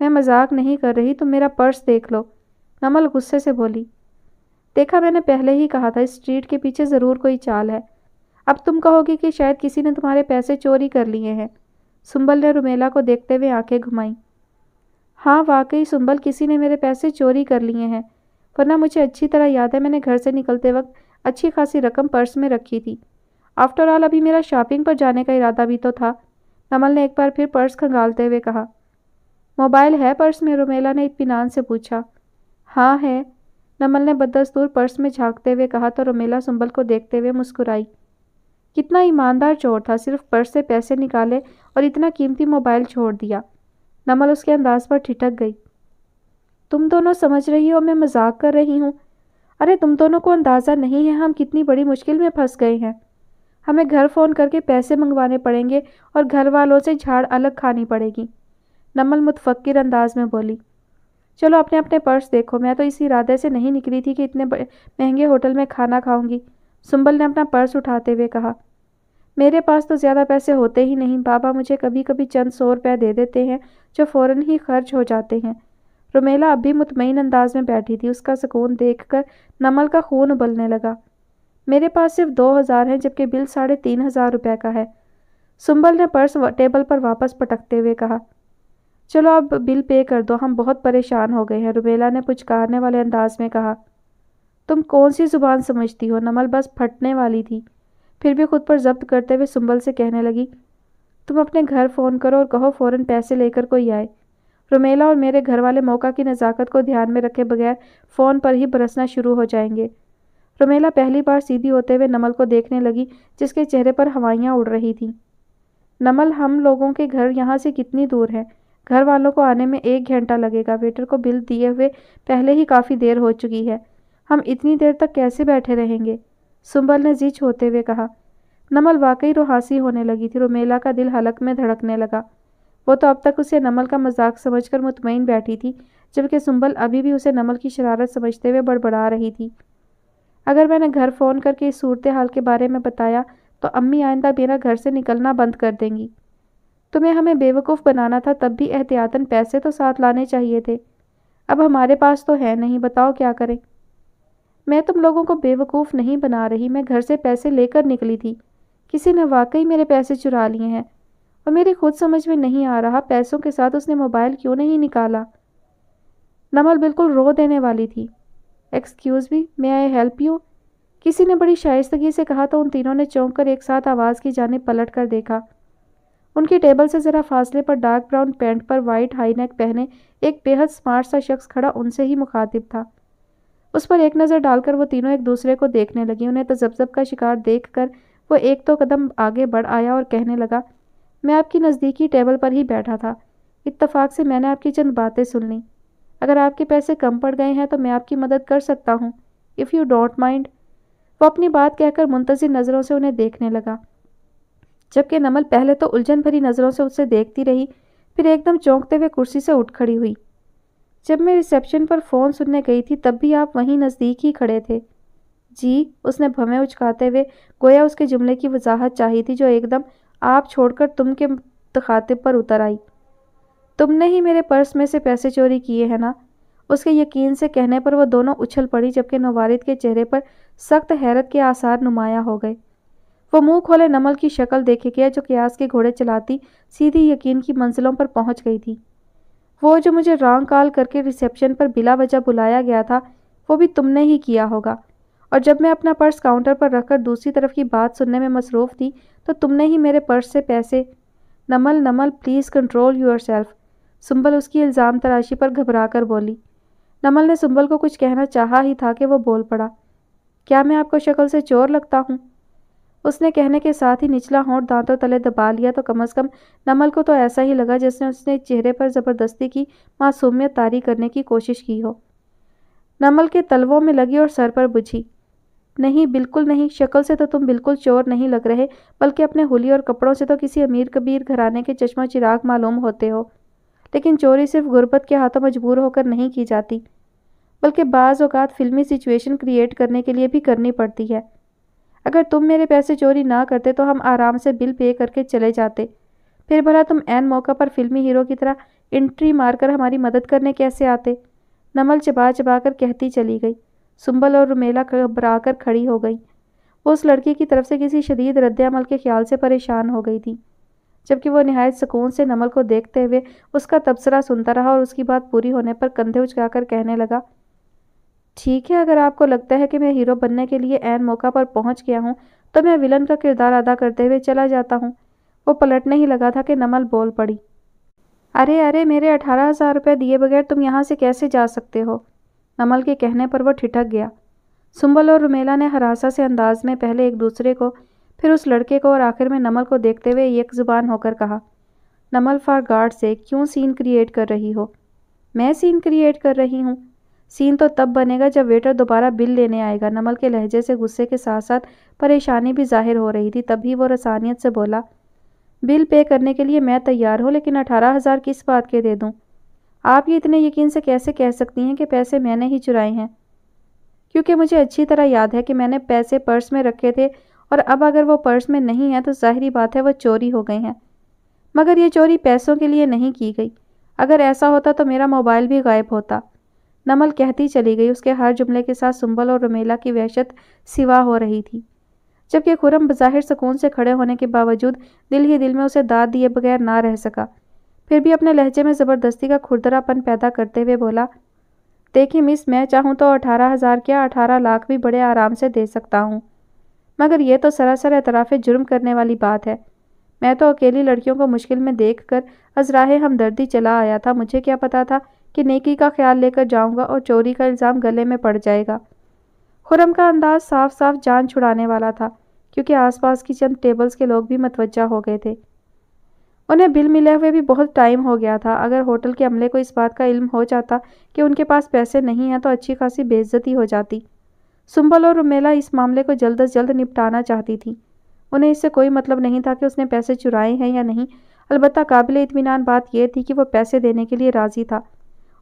میں مذاق نہیں کر رہی، تم میرا پرس دیکھ لو، نمل غصے سے بولی۔ دیکھا، میں نے پہلے ہی کہا تھا اس اسٹریٹ کے پیچھے ضرور کوئی چال ہے۔ اب تم کہو گی کہ شاید کسی نے تمہارے پیسے چوری کر لیے ہیں۔ سنبل نے رومیلا کو دیکھتے ہوئے آنکھیں گھمائیں۔ ہاں واقعی سنبل، کسی نے میرے پیسے چوری کر لیے ہیں، ورنہ مجھے اچھی طرح یاد ہے میں نے گھر سے نکلتے وقت اچھی خاصی رقم پرس میں رکھی تھی۔ آفٹر آل ابھی میرا شاپنگ پر جانے کا ارادہ بھی تو تھا، نمل نے ایک بار پھر پرس کھنگالتے ہوئے کہا۔ موبائل ہے پرس میں؟ رومیلا نے اطمینان سے پوچھا۔ ہاں ہے، نمل نے بدستور پرس میں جھانکتے ہوئے کہا تو رومیلا سنبل کو دیکھتے ہوئے مسکرائی۔ کتنا ایماندار چور تھا، صرف پرس سے پیسے نکالے اور اتنا قیمتی موبائل چھوڑ دیا۔ نمل اس کے انداز پر ٹھٹک گئی۔ تم دونوں سمجھ رہی ہو میں مذاق کر رہی ہوں؟ ارے تم دونوں کو اندازہ نہیں ہے ہم کتنی بڑی مشکل میں پھنس گئے ہیں۔ ہمیں گھر فون کر کے پیسے منگوانے پڑیں گے اور گھر والوں سے جھاڑ الگ کھانی پڑے گی، نمل متفکر انداز میں بولی۔ چلو اپنے اپنے پرس دیکھو، میں تو اسی ارادے سے نہیں نکلی تھی کہ اتنے مہنگے ہوٹل میں کھانا کھاؤں گی، سنبل نے اپنا پرس اٹھاتے ہوئے کہا۔ میرے پاس تو زیادہ پیسے ہوتے ہی نہیں، بابا مجھے کبھی کبھی چند 100 روپے دے دیتے ہیں جو فوراً ہی خرچ ہو جاتے ہیں۔ رومیلا اب بھی مطمئن انداز میں بیٹھی تھی، اس کا سکون دیکھ کر نمل کا خون ابلنے لگا۔ میرے پاس صرف 2000 ہیں جبکہ بل 3500 روپے کا ہے، سنبل نے پرس ٹیبل پر واپس پٹکتے ہوئے کہا۔ چلو اب بل پے کر دو، ہم بہت پریشان ہو گئے ہیں، رومیلا نے پچکارنے والے انداز میں کہا۔ تم کون سی زبان سمجھتی ہو؟ نمل بس پھٹنے والی تھی، پھر بھی خود پر ضبط کرتے ہوئے سنبل سے کہنے لگی۔ تم اپنے گھر فون کرو اور کہو فوراً پیسے لے کر کوئی آئے۔ رومیلا اور میرے گھر والے موقع کی نزاکت کو دھیان میں رکھے بغیر فون پر ہی برسنا شروع ہو جائیں گے۔ رومیلا پہلی بار سیدھی ہوتے ہوئے نمل کو دیکھنے لگی جس کے چہرے پر ہوائیاں اڑ رہی تھیں۔ نمل، ہم لوگوں کے گھر یہاں سے کتنی دور ہے؟ گھر والوں کو آنے میں 1 گھنٹہ لگے گا، ویٹر کو بل دیے ہوئے پہلے ہی کافی دیر ہو چکی ہے، ہم اتنی دیر تک کیسے بیٹھے رہیں گے؟ سنبل نے جی چھوڑتے ہوئے کہا۔ نمل واقعی روحاسی ہونے لگی تھی، رومیلا کا دل حلق میں دھڑکنے لگا۔ وہ تو اب تک اسے نمل کا مذاق سمجھ کر مطمئن بیٹھی تھی، جبکہ سنبل ابھی بھی اسے نمل کی شرارت سمجھتے ہوئے بڑبڑا رہی تھی۔ اگر میں نے گھر فون کر کے اس صورتحال کے بارے میں بتایا تو امی آئندہ میرا گھر سے نکلنا بند کر دیں گی۔ تمہیں ہمیں بیوقوف بنانا تھا، تب بھی احتیاطاً پیسے تو ساتھ لانے چاہیے تھے، اب ہمارے پاس تو ہے نہیں، بتاؤ کیا کریں؟ میں تم لوگوں کو بیوقوف نہیں بنا رہی، میں گھر سے پیسے لے کر نکلی تھی، کسی نے واقعی میرے پیسے چرا لیے ہیں اور میری خود سمجھ میں نہیں آ رہا پیسوں کے ساتھ اس نے موبائل کیوں نہیں نکالا۔ نمل بالکل رو دینے والی تھی۔ Excuse me, may I help you? کسی نے بڑی شائستگی سے کہا تو ان تینوں نے چونک کر ایک ساتھ آواز کی جانب پلٹ کر دیکھا۔ ان کی ٹیبل سے ذرا فاصلے پر ڈارک براؤن پینٹ پر وائٹ ہائی نیک پہنے ایک بے حد سمارٹ سا شخص کھڑا ان سے ہی مخاطب تھا۔ اس پر ایک نظر ڈال کر وہ تینوں ایک دوسرے کو دیکھنے لگی، انہیں تذبذب کا شکار دیکھ کر وہ ایک دو قدم آگے بڑھ آیا اور کہنے لگا، میں آپ کی نزدیکی ٹیبل پر ہی بیٹھا تھا، اتفاق سے میں نے آپ کی چند باتیں سن لیں، اگر آپ کے پیسے کم پڑ گئے ہیں تو میں آپ کی مدد کر سکتا ہوں، اف یو ڈونٹ مائنڈ۔ وہ اپنی بات کہہ کر منتظر نظروں سے انہیں دیکھنے لگا، جبکہ نمل پہلے تو الجھن بھری نظروں سے اسے دیکھتی رہی، پھر ایک دم چونکتے ہوئے کرسی سے اٹھ کھڑی ہوئی۔ جب میں ریسیپشن پر فون سننے گئی تھی تب بھی آپ وہیں نزدیک ہی کھڑے تھے۔ جی، اس نے بھویں اچکاتے ہوئے گویا اس کے جملے کی وضاحت چاہی تھی جو ایک دم آپ چھوڑ کر تم کے مخاطب پر اتر آئی۔ تم نے ہی میرے پرس میں سے پیسے چوری کیے ہیں نا؟ اس کے یقین سے کہنے پر وہ دونوں اچھل پڑی، جبکہ نوارد کے چہرے پر سخت حیرت کے آثار نمایاں ہو گئے۔ وہ منہ کھولے نمل کی شکل دیکھے گیا جو قیاس کے گھوڑے چلاتی سیدھی یقین کی منزلوں پر پہنچ گئی تھی۔ وہ جو مجھے رانگ کال کر کے ریسیپشن پر بلا وجہ بلایا گیا تھا وہ بھی تم نے ہی کیا ہوگا، اور جب میں اپنا پرس کاؤنٹر پر رکھ کر دوسری طرف کی بات سننے میں مصروف تھی تو تم نے ہی میرے پرس سے پیسے۔ Namal please control yourself, Sumbul اس کی الزام تراشی پر گھبرا کر بولی۔ نمل نے سنبل کو کچھ کہنا چاہا ہی تھا کہ وہ بول پڑا، کیا میں آپ کو شکل سے چور لگتا ہوں؟ اس نے کہنے کے ساتھ ہی نچلا ہونٹ دانتوں تلے دبا لیا تو کم از کم نمل کو تو ایسا ہی لگا جس نے اس نے چہرے پر زبردستی کی معصومیت طاری کرنے کی کوشش کی ہو۔ نمل کے تلووں میں لگی اور سر پر بجھی۔ نہیں، بالکل نہیں، شکل سے تو تم بالکل چور نہیں لگ رہے، بلکہ اپنے حلیے اور کپڑوں سے تو کسی امیر کبیر گھرانے کے چشمہ چراغ معلوم ہوتے ہو۔ لیکن چوری صرف غربت کے ہاتھوں مجبور ہو کر نہیں کی جاتی، بلکہ بعض اوقات فلمی سچویشن کریٹ کرنے کے لیے بھی کرنی پڑتی ہے۔ اگر تم میرے پیسے چوری نہ کرتے تو ہم آرام سے بل پے کر کے چلے جاتے، پھر بھلا تم عین موقع پر فلمی ہیرو کی طرح انٹری مار کر ہماری مدد کرنے کیسے آتے؟ نمل چبا چبا کر کہتی چلی گئی۔ سنبل اور رومیلا گھبرا کر کھڑی ہو گئی۔ وہ اس لڑکی کی طرف سے کسی شدید رد عمل کے خیال سے پریشان ہو گئی تھی، جبکہ وہ نہایت سکون سے نمل کو دیکھتے ہوئے اس کا تبصرہ سنتا رہا اور اس کی بات پوری ہونے پر کندھے اچکا کر کہنے لگا، ٹھیک ہے، اگر آپ کو لگتا ہے کہ میں ہیرو بننے کے لیے عین موقع پر پہنچ گیا ہوں تو میں ولن کا کردار ادا کرتے ہوئے چلا جاتا ہوں۔ وہ پلٹنے ہی لگا تھا کہ نمل بول پڑی، ارے میرے 18,000 روپے دیے بغیر تم یہاں سے کیسے جا سکتے ہو؟ نمل کے کہنے پر وہ ٹھٹک گیا۔ سنبل اور رومیلا نے ہراساں سے انداز میں پہلے ایک دوسرے کو، پھر اس لڑکے کو اور آخر میں نمل کو دیکھتے ہوئے یک زبان ہو کر کہا، نمل فار گاڈ سیک کیوں سین کریٹ کر رہی ہو؟ میں سین کریٹ کر رہی ہوں؟ سین تو تب بنے گا جب ویٹر دوبارہ بل لینے آئے گا۔ نمل کے لہجے سے غصے کے ساتھ ساتھ پریشانی بھی ظاہر ہو رہی تھی، تب ہی وہ رسانیت سے بولا، بل پے کرنے کے لیے میں تیار ہوں، لیکن 18,000 کس بات کے دے دوں؟ آپ یہ اتنے یقین سے کیسے کہہ سکتی ہیں کہ پیسے میں نے ہی چرائے ہیں؟ کیونکہ مجھے اچھی طرح یاد ہے کہ میں نے پیسے پرس میں رکھے تھے، اور اب اگر وہ پرس میں نہیں ہیں تو ظاہری بات ہے وہ چوری ہو گئے ہیں۔ مگر یہ چوری پیسوں کے لیے نہیں کی گئی۔ اگر ایسا ہوتا تو میرا موبائل بھی غائب ہوتا۔ نمل کہتی چلی گئی۔ اس کے ہر جملے کے ساتھ سنبل اور رومیلا کی وحشت سوا ہو رہی تھی، جبکہ خرم بظاہر سکون سے کھڑے ہونے کے باوجود دل ہی دل میں اسے داد دیے بغیر نہ رہ سکا۔ پھر بھی اپنے لہجے میں زبردستی کا کھردرا پن پیدا کرتے ہوئے بولا، دیکھیں مس، میں چاہوں تو 18,000 کیا 18 لاکھ بھی بڑے آرام سے دے سکتا ہوں، مگر یہ تو سراسر اعتراف جرم کرنے والی بات ہے۔ میں تو اکیلی لڑکیوں کو مشکل میں دیکھ کر ازراہ ہمدردی چلا آیا تھا، مجھے کیا پتا تھا کہ نیکی کا خیال لے کر جاؤں گا اور چوری کا الزام گلے میں پڑ جائے گا۔ خرم کا انداز صاف صاف جان چھڑانے والا تھا، کیونکہ آس پاس کی چند ٹیبلز کے لوگ بھی متوجہ ہو گئے تھے۔ انہیں بل ملے ہوئے بھی بہت ٹائم ہو گیا تھا۔ اگر ہوٹل کے عملے کو اس بات کا علم ہو جاتا کہ ان کے پاس پیسے نہیں ہیں تو اچھی خاصی بے عزتی ہو جاتی۔ سنبل اور رومیلا اس معاملے کو جلد از جلد نپٹانا چاہتی تھی۔ انہیں اس سے کوئی مطلب نہیں تھا کہ اس نے پیسے چرائے ہیں یا نہیں، البتہ قابل اطمینان بات یہ تھی کہ وہ پیسے دینے کے لیے راضی تھا،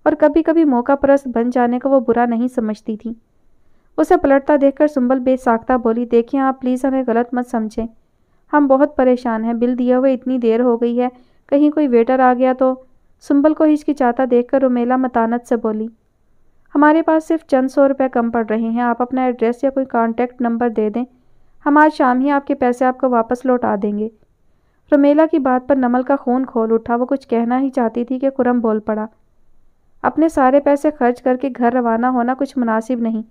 اور کبھی کبھی موقع پرست بن جانے کو وہ برا نہیں سمجھتی تھی۔ اسے پلٹتا دیکھ کر سنبل بے ساختہ بولی، دیکھیں آپ پلیز ہمیں غلط مت سمجھیں، ہم بہت پریشان ہیں، بل دیے ہوئے اتنی دیر ہو گئی ہے، کہیں کوئی ویٹر آ گیا تو؟ سنبل کو ہچکچاتا دیکھ کر رومیلا متانت سے بولی، ہمارے پاس صرف چند 100 روپے کم پڑ رہے ہیں، آپ اپنا ایڈریس یا کوئی کانٹیکٹ نمبر دے دیں، ہم آج شام ہی آپ کے پیسے آپ کو واپس لوٹا دیں گے۔ رومیلا کی بات پر نمل کا خون کھول اٹھا۔ وہ کچھ کہنا ہی چاہتی تھی کہ خرم بول پڑا، اپنے سارے پیسے خرچ کر کے گھر روانہ ہونا کچھ مناسب نہیں،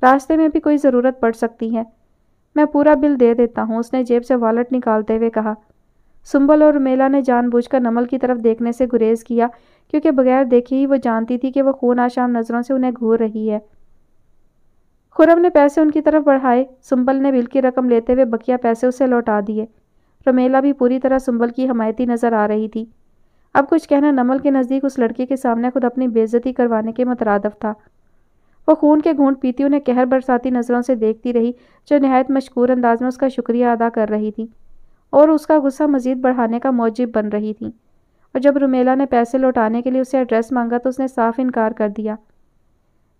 راستے میں بھی کوئی ضرورت پڑ سکتی ہے، میں پورا بل دے دیتا ہوں، اس نے جیب سے والٹ نکالتے ہوئے کہا۔ سنبل اور رومیلا نے جان بوجھ کر نمل کی طرف دیکھنے سے گریز کیا، کیونکہ بغیر دیکھے ہی وہ جانتی تھی کہ وہ خون آشام نظروں سے انہیں گھور رہی ہے۔ خرم نے پیسے ان کی طرف بڑھائے۔ سنبل نے بل کی رقم لیتے ہوئے بقیہ پیسے اسے لوٹا دیے۔ رومیلا بھی پوری طرح سنبل کی حمایتی نظر آ رہی تھی۔ اب کچھ کہنا نمل کے نزدیک اس لڑکی کے سامنے خود اپنی بے عزتی کروانے کے مترادف تھا۔ وہ خون کے گھونٹ پیتی انہیں قہر برساتی نظروں سے دیکھتی رہی، جو نہایت مشکور انداز میں اس کا شکریہ ادا کر رہی تھی اور اس کا غصہ مزید بڑھانے کا موجب بن رہی تھی۔ اور جب رومیلا نے پیسے لوٹانے کے لیے اسے ایڈریس مانگا تو اس نے صاف انکار کر دیا۔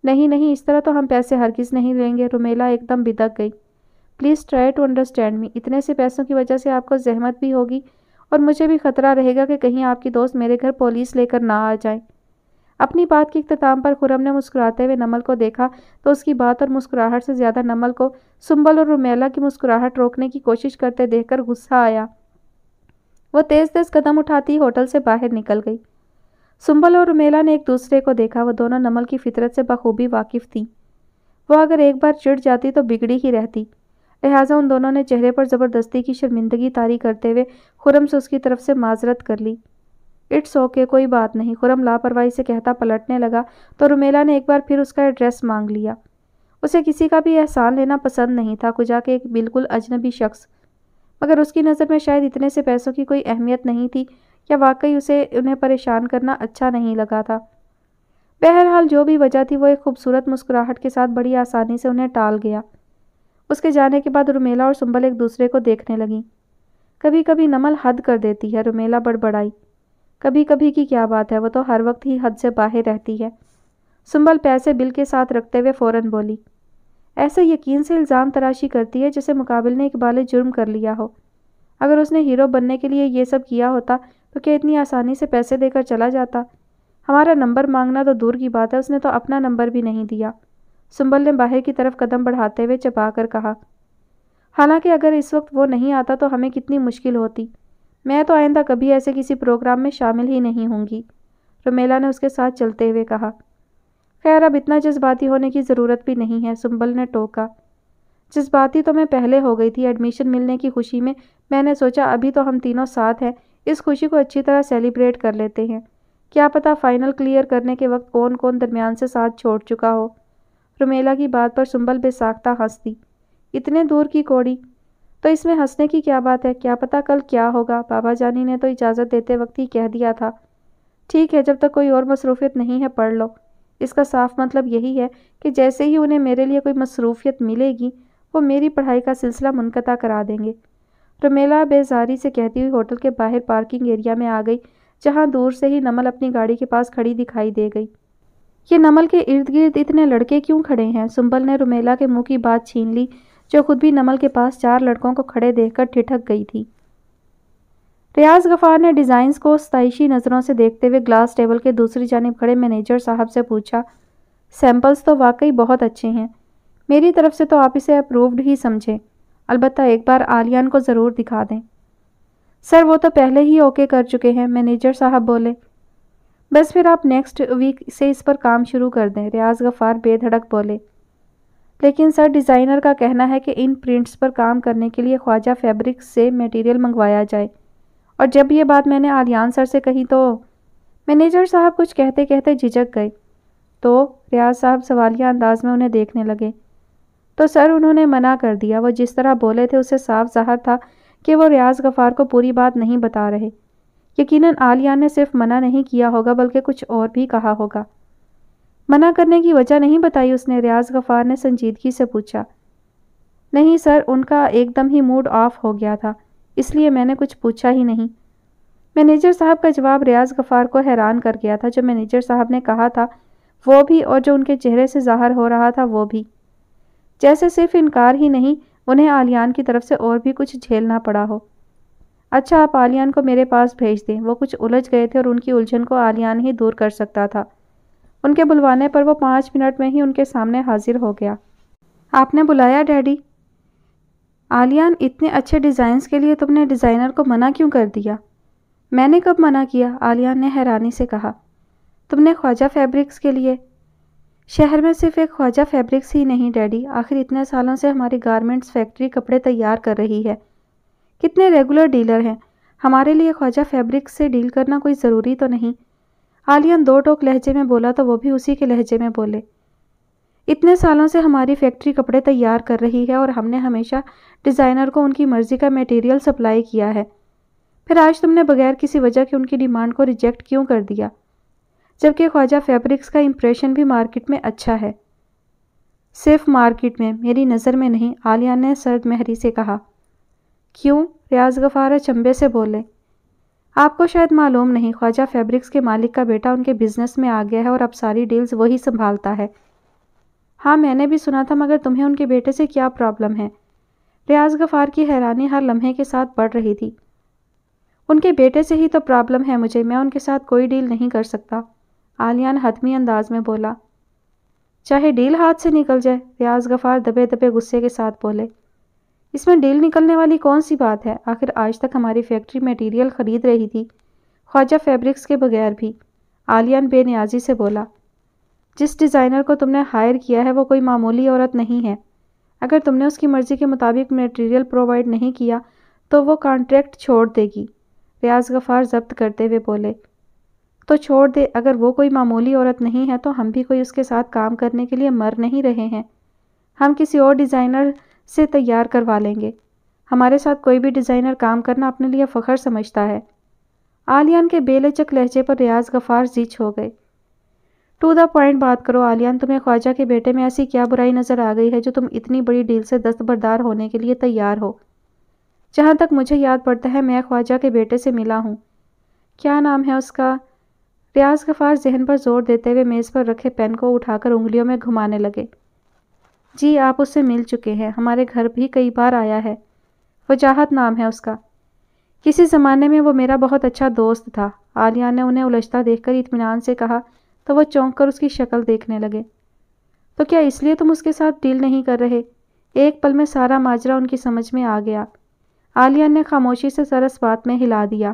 نہیں، اس طرح تو ہم پیسے ہرگز نہیں لیں گے۔ رومیلا ایک دم بدک گئی۔ Please try to understand me, اتنے سے پیسوں کی وجہ سے آپ کو زحمت بھی ہوگی اور مجھے بھی خطرہ رہے گا کہ کہیں آپ کی دوست میرے گھر پولیس لے کر نہ آ جائیں۔ اپنی بات کے اختتام پر خرم نے مسکراتے ہوئے نمل کو دیکھا تو اس کی بات اور مسکراہٹ سے زیادہ نمل کو سنبل اور رومیلا کی مسکراہٹ روکنے کی کوشش کرتے دیکھ کر غصہ آیا۔ وہ تیز تیز قدم اٹھاتی ہوٹل سے باہر نکل گئی۔ سنبل اور رومیلا نے ایک دوسرے کو دیکھا۔ وہ دونوں نمل کی فطرت سے بخوبی واقف تھیں۔ وہ اگر ایک بار چڑ جاتی تو بگڑی ہی رہتی، لہٰذا ان دونوں نے چہرے پر زبردستی کی شرمندگی طاری کرتے ہوئے خرم سے اس کی طرف سے معذرت کر لی۔ اٹس اوکے، کوئی بات نہیں، خرم لاپرواہی سے کہتا پلٹنے لگا تو رومیلا نے ایک بار پھر اس کا ایڈریس مانگ لیا۔ اسے کسی کا بھی احسان لینا پسند نہیں تھا، کجا کہ ایک بالکل اجنبی شخص، مگر اس کی نظر میں شاید اتنے سے پیسوں کی کوئی اہمیت نہیں تھی، یا واقعی اسے انہیں پریشان کرنا اچھا نہیں لگا تھا۔ بہرحال جو بھی وجہ تھی، وہ ایک خوبصورت مسکراہٹ کے ساتھ بڑی آسانی سے انہیں ٹال گیا۔ اس کے جانے کے بعد رومیلا اور سنبل ایک دوسرے کو دیکھنے لگیں۔ کبھی کبھی نمل حد کر دیتی ہے، رومیلا بڑبڑائی۔ کبھی کبھی کی کیا بات ہے، وہ تو ہر وقت ہی حد سے باہر رہتی ہے۔ سنبل پیسے بل کے ساتھ رکھتے ہوئے فوراً بولی، ایسے یقین سے الزام تراشی کرتی ہے جیسے مقابل نے اقبال جرم کر لیا ہو۔ اگر اس نے ہیرو بننے کے لیے یہ سب کیا ہوتا تو کیا اتنی آسانی سے پیسے دے کر چلا جاتا؟ ہمارا نمبر مانگنا تو دور کی بات ہے، اس نے تو اپنا نمبر بھی نہیں دیا، سنبل نے باہر کی طرف قدم بڑھاتے ہوئے چبا کر کہا۔ حالانکہ اگر اس وقت وہ نہیں آتا تو ہمیں کتنی مشکل ہوتی۔ میں تو آئندہ کبھی ایسے کسی پروگرام میں شامل ہی نہیں ہوں گی، رومیلا نے اس کے ساتھ چلتے ہوئے کہا۔ خیر اب اتنا جذباتی ہونے کی ضرورت بھی نہیں ہے، سنبل نے ٹوکا۔ جذباتی تو میں پہلے ہو گئی تھی، ایڈمیشن ملنے کی خوشی میں نے سوچا ابھی تو ہم تینوں ساتھ ہیں، اس خوشی کو اچھی طرح سیلیبریٹ کر لیتے ہیں، کیا پتہ فائنل کلیئر کرنے کے وقت کون کون درمیان سے ساتھ چھوڑ چکا ہو۔ رومیلا کی بات پر سنبل بے ساختہ ہنس دی۔ اتنے دور کی کوڑی، تو اس میں ہنسنے کی کیا بات ہے، کیا پتہ کل کیا ہوگا، بابا جانی نے تو اجازت دیتے وقت ہی کہہ دیا تھا۔ ٹھیک ہے، جب تک کوئی اور مصروفیت نہیں ہے پڑھ لو۔ اس کا صاف مطلب یہی ہے کہ جیسے ہی انہیں میرے لیے کوئی مصروفیت ملے گی وہ میری پڑھائی کا سلسلہ منقطع کرا دیں گے۔ رومیلا بیزاری سے کہتی ہوئی ہوٹل کے باہر پارکنگ ایریا میں آ گئی، جہاں دور سے ہی نمل اپنی گاڑی کے پاس کھڑی دکھائی دے گئی۔ یہ نمل کے ارد گرد اتنے لڑکے کیوں کھڑے ہیں؟ سنبل نے رومیلا کے منہ کی بات چھین لی، جو خود بھی نمل کے پاس 4 لڑکوں کو کھڑے دیکھ کر ٹھٹک گئی تھی۔ ریاض غفار نے ڈیزائنز کو ستائشی نظروں سے دیکھتے ہوئے گلاس ٹیبل کے دوسری جانب کھڑے مینیجر صاحب سے پوچھا، سیمپلز تو واقعی بہت اچھے ہیں، میری طرف سے تو آپ اسے اپرووڈ ہی سمجھیں، البتہ ایک بار عالیان کو ضرور دکھا دیں۔ سر وہ تو پہلے ہی اوکے کر چکے ہیں، مینیجر صاحب بولے۔ بس پھر آپ نیکسٹ ویک سے اس پر کام شروع کر دیں، ریاض غفار بے دھڑک بولے۔ لیکن سر ڈیزائنر کا کہنا ہے کہ ان پرنٹس پر کام کرنے کے لیے خواجہ فیبرکس سے میٹیریل منگوایا جائے، اور جب یہ بات میں نے عالیان سر سے کہی تو مینیجر صاحب کچھ کہتے کہتے جھجک گئے۔ تو ریاض صاحب سوالیہ انداز میں انہیں دیکھنے لگے۔ تو سر انہوں نے منع کر دیا، وہ جس طرح بولے تھے اسے صاف ظاہر تھا کہ وہ ریاض غفار کو پوری بات نہیں بتا رہے۔ یقیناً عالیان نے صرف منع نہیں کیا ہوگا بلکہ کچھ اور بھی کہا ہوگا۔ منع کرنے کی وجہ نہیں بتائی اس نے؟ ریاض غفار نے سنجیدگی سے پوچھا۔ نہیں سر، ان کا ایک دم ہی موڈ آف ہو گیا تھا، اس لیے میں نے کچھ پوچھا ہی نہیں۔ مینیجر صاحب کا جواب ریاض غفار کو حیران کر گیا تھا، جو مینیجر صاحب نے کہا تھا وہ بھی، اور جو ان کے چہرے سے ظاہر ہو رہا تھا وہ بھی۔ جیسے صرف انکار ہی نہیں، انہیں عالیان کی طرف سے اور بھی کچھ جھیلنا پڑا ہو۔ اچھا آپ عالیان کو میرے پاس بھیج دیں، وہ کچھ الجھ گئے تھے اور ان کی الجھن کو عالیان ہی دور کر سکتا تھا۔ ان کے بلوانے پر وہ 5 منٹ میں ہی ان کے سامنے حاضر ہو گیا۔ آپ نے بلایا ڈیڈی؟ عالیان اتنے اچھے ڈیزائنز کے لیے تم نے ڈیزائنر کو منع کیوں کر دیا؟ میں نے کب منع کیا؟ عالیان نے حیرانی سے کہا۔ تم نے خواجہ فیبرکس کے لیے؟ شہر میں صرف ایک خواجہ فیبرکس ہی نہیں ڈیڈی، آخر اتنے سالوں سے ہماری گارمنٹس فیکٹری کپڑے تیار کر رہی ہے، کتنے ریگولر ڈیلر ہیں، ہمارے لیے خواجہ فیبرکس سے ڈیل کرنا کوئی ضروری تو نہیں؟ عالیان 2 ٹوک لہجے میں بولا تو وہ بھی اسی کے لہجے میں بولے۔ اتنے سالوں سے ہماری فیکٹری کپڑے تیار کر رہی ہے اور ہم نے ہمیشہ ڈیزائنر کو ان کی مرضی کا میٹیریل سپلائی کیا ہے، پھر آج تم نے بغیر کسی وجہ کے ان کی ڈیمانڈ کو ریجیکٹ کیوں کر دیا، جبکہ خواجہ فیبرکس کا امپریشن بھی مارکیٹ میں اچھا ہے؟ صرف مارکیٹ میں، میری نظر میں نہیں، عالیان نے سرد مہری سے کہا۔ کیوں؟ ریاض غفار چنبے سے بولے۔ آپ کو شاید معلوم نہیں، خواجہ فیبرکس کے مالک کا بیٹا ان کے بزنس میں آ گیا ہے اور اب ساری ڈیلز وہی سنبھالتا ہے۔ ہاں میں نے بھی سنا تھا، مگر تمہیں ان کے بیٹے سے کیا پرابلم ہے؟ ریاض غفار کی حیرانی ہر لمحے کے ساتھ بڑھ رہی تھی۔ ان کے بیٹے سے ہی تو پرابلم ہے مجھے، میں ان کے ساتھ کوئی ڈیل نہیں کر سکتا، عالیان حتمی انداز میں بولا۔ چاہے ڈیل ہاتھ سے نکل جائے، ریاض غفار دبے دبے غصے کے ساتھ بولے۔ اس میں ڈیل نکلنے والی کون سی بات ہے؟ آخر آج تک ہماری فیکٹری میٹیریل خرید رہی تھی، خواجہ فیبرکس کے بغیر بھی، عالیان بے نیازی سے بولا۔ جس ڈیزائنر کو تم نے ہائر کیا ہے وہ کوئی معمولی عورت نہیں ہے، اگر تم نے اس کی مرضی کے مطابق میٹیریل پرووائڈ نہیں کیا تو وہ کانٹریکٹ چھوڑ دے گی، ریاض غفار ضبط کرتے ہوئے بولے۔ تو چھوڑ دے، اگر وہ کوئی معمولی عورت نہیں ہے تو ہم بھی کوئی اس کے ساتھ کام کرنے کے لیے مر نہیں رہے ہیں، ہم کسی اور ڈیزائنر سے تیار کروا لیں گے، ہمارے ساتھ کوئی بھی ڈیزائنر کام کرنا اپنے لیے فخر سمجھتا ہے۔ عالیان کے بے لچک لہجے پر ریاض غفار زچ ہو گئے۔ ٹو دا پوائنٹ بات کرو عالیان، تمہیں خواجہ کے بیٹے میں ایسی کیا برائی نظر آ گئی ہے جو تم اتنی بڑی ڈیل سے دستبردار ہونے کے لیے تیار ہو؟ جہاں تک مجھے یاد پڑتا ہے میں خواجہ کے بیٹے سے ملا ہوں، کیا نام ہے اس کا؟ ریاض غفار ذہن پر زور دیتے ہوئے میز پر رکھے پین کو اٹھا کر انگلیوں میں گھمانے لگے۔ جی آپ اس سے مل چکے ہیں، ہمارے گھر بھی کئی بار آیا ہے۔ وجاہت نام ہے اس کا۔ کسی زمانے میں وہ میرا بہت اچھا دوست تھا۔ عالیہ نے انہیں الجھتا دیکھ کر اطمینان سے کہا تو وہ چونک کر اس کی شکل دیکھنے لگے۔ تو کیا اس لیے تم اس کے ساتھ ڈیل نہیں کر رہے؟ ایک پل میں سارا ماجرا ان کی سمجھ میں آ گیا۔ عالیہ نے خاموشی سے سر اس بات میں ہلا دیا۔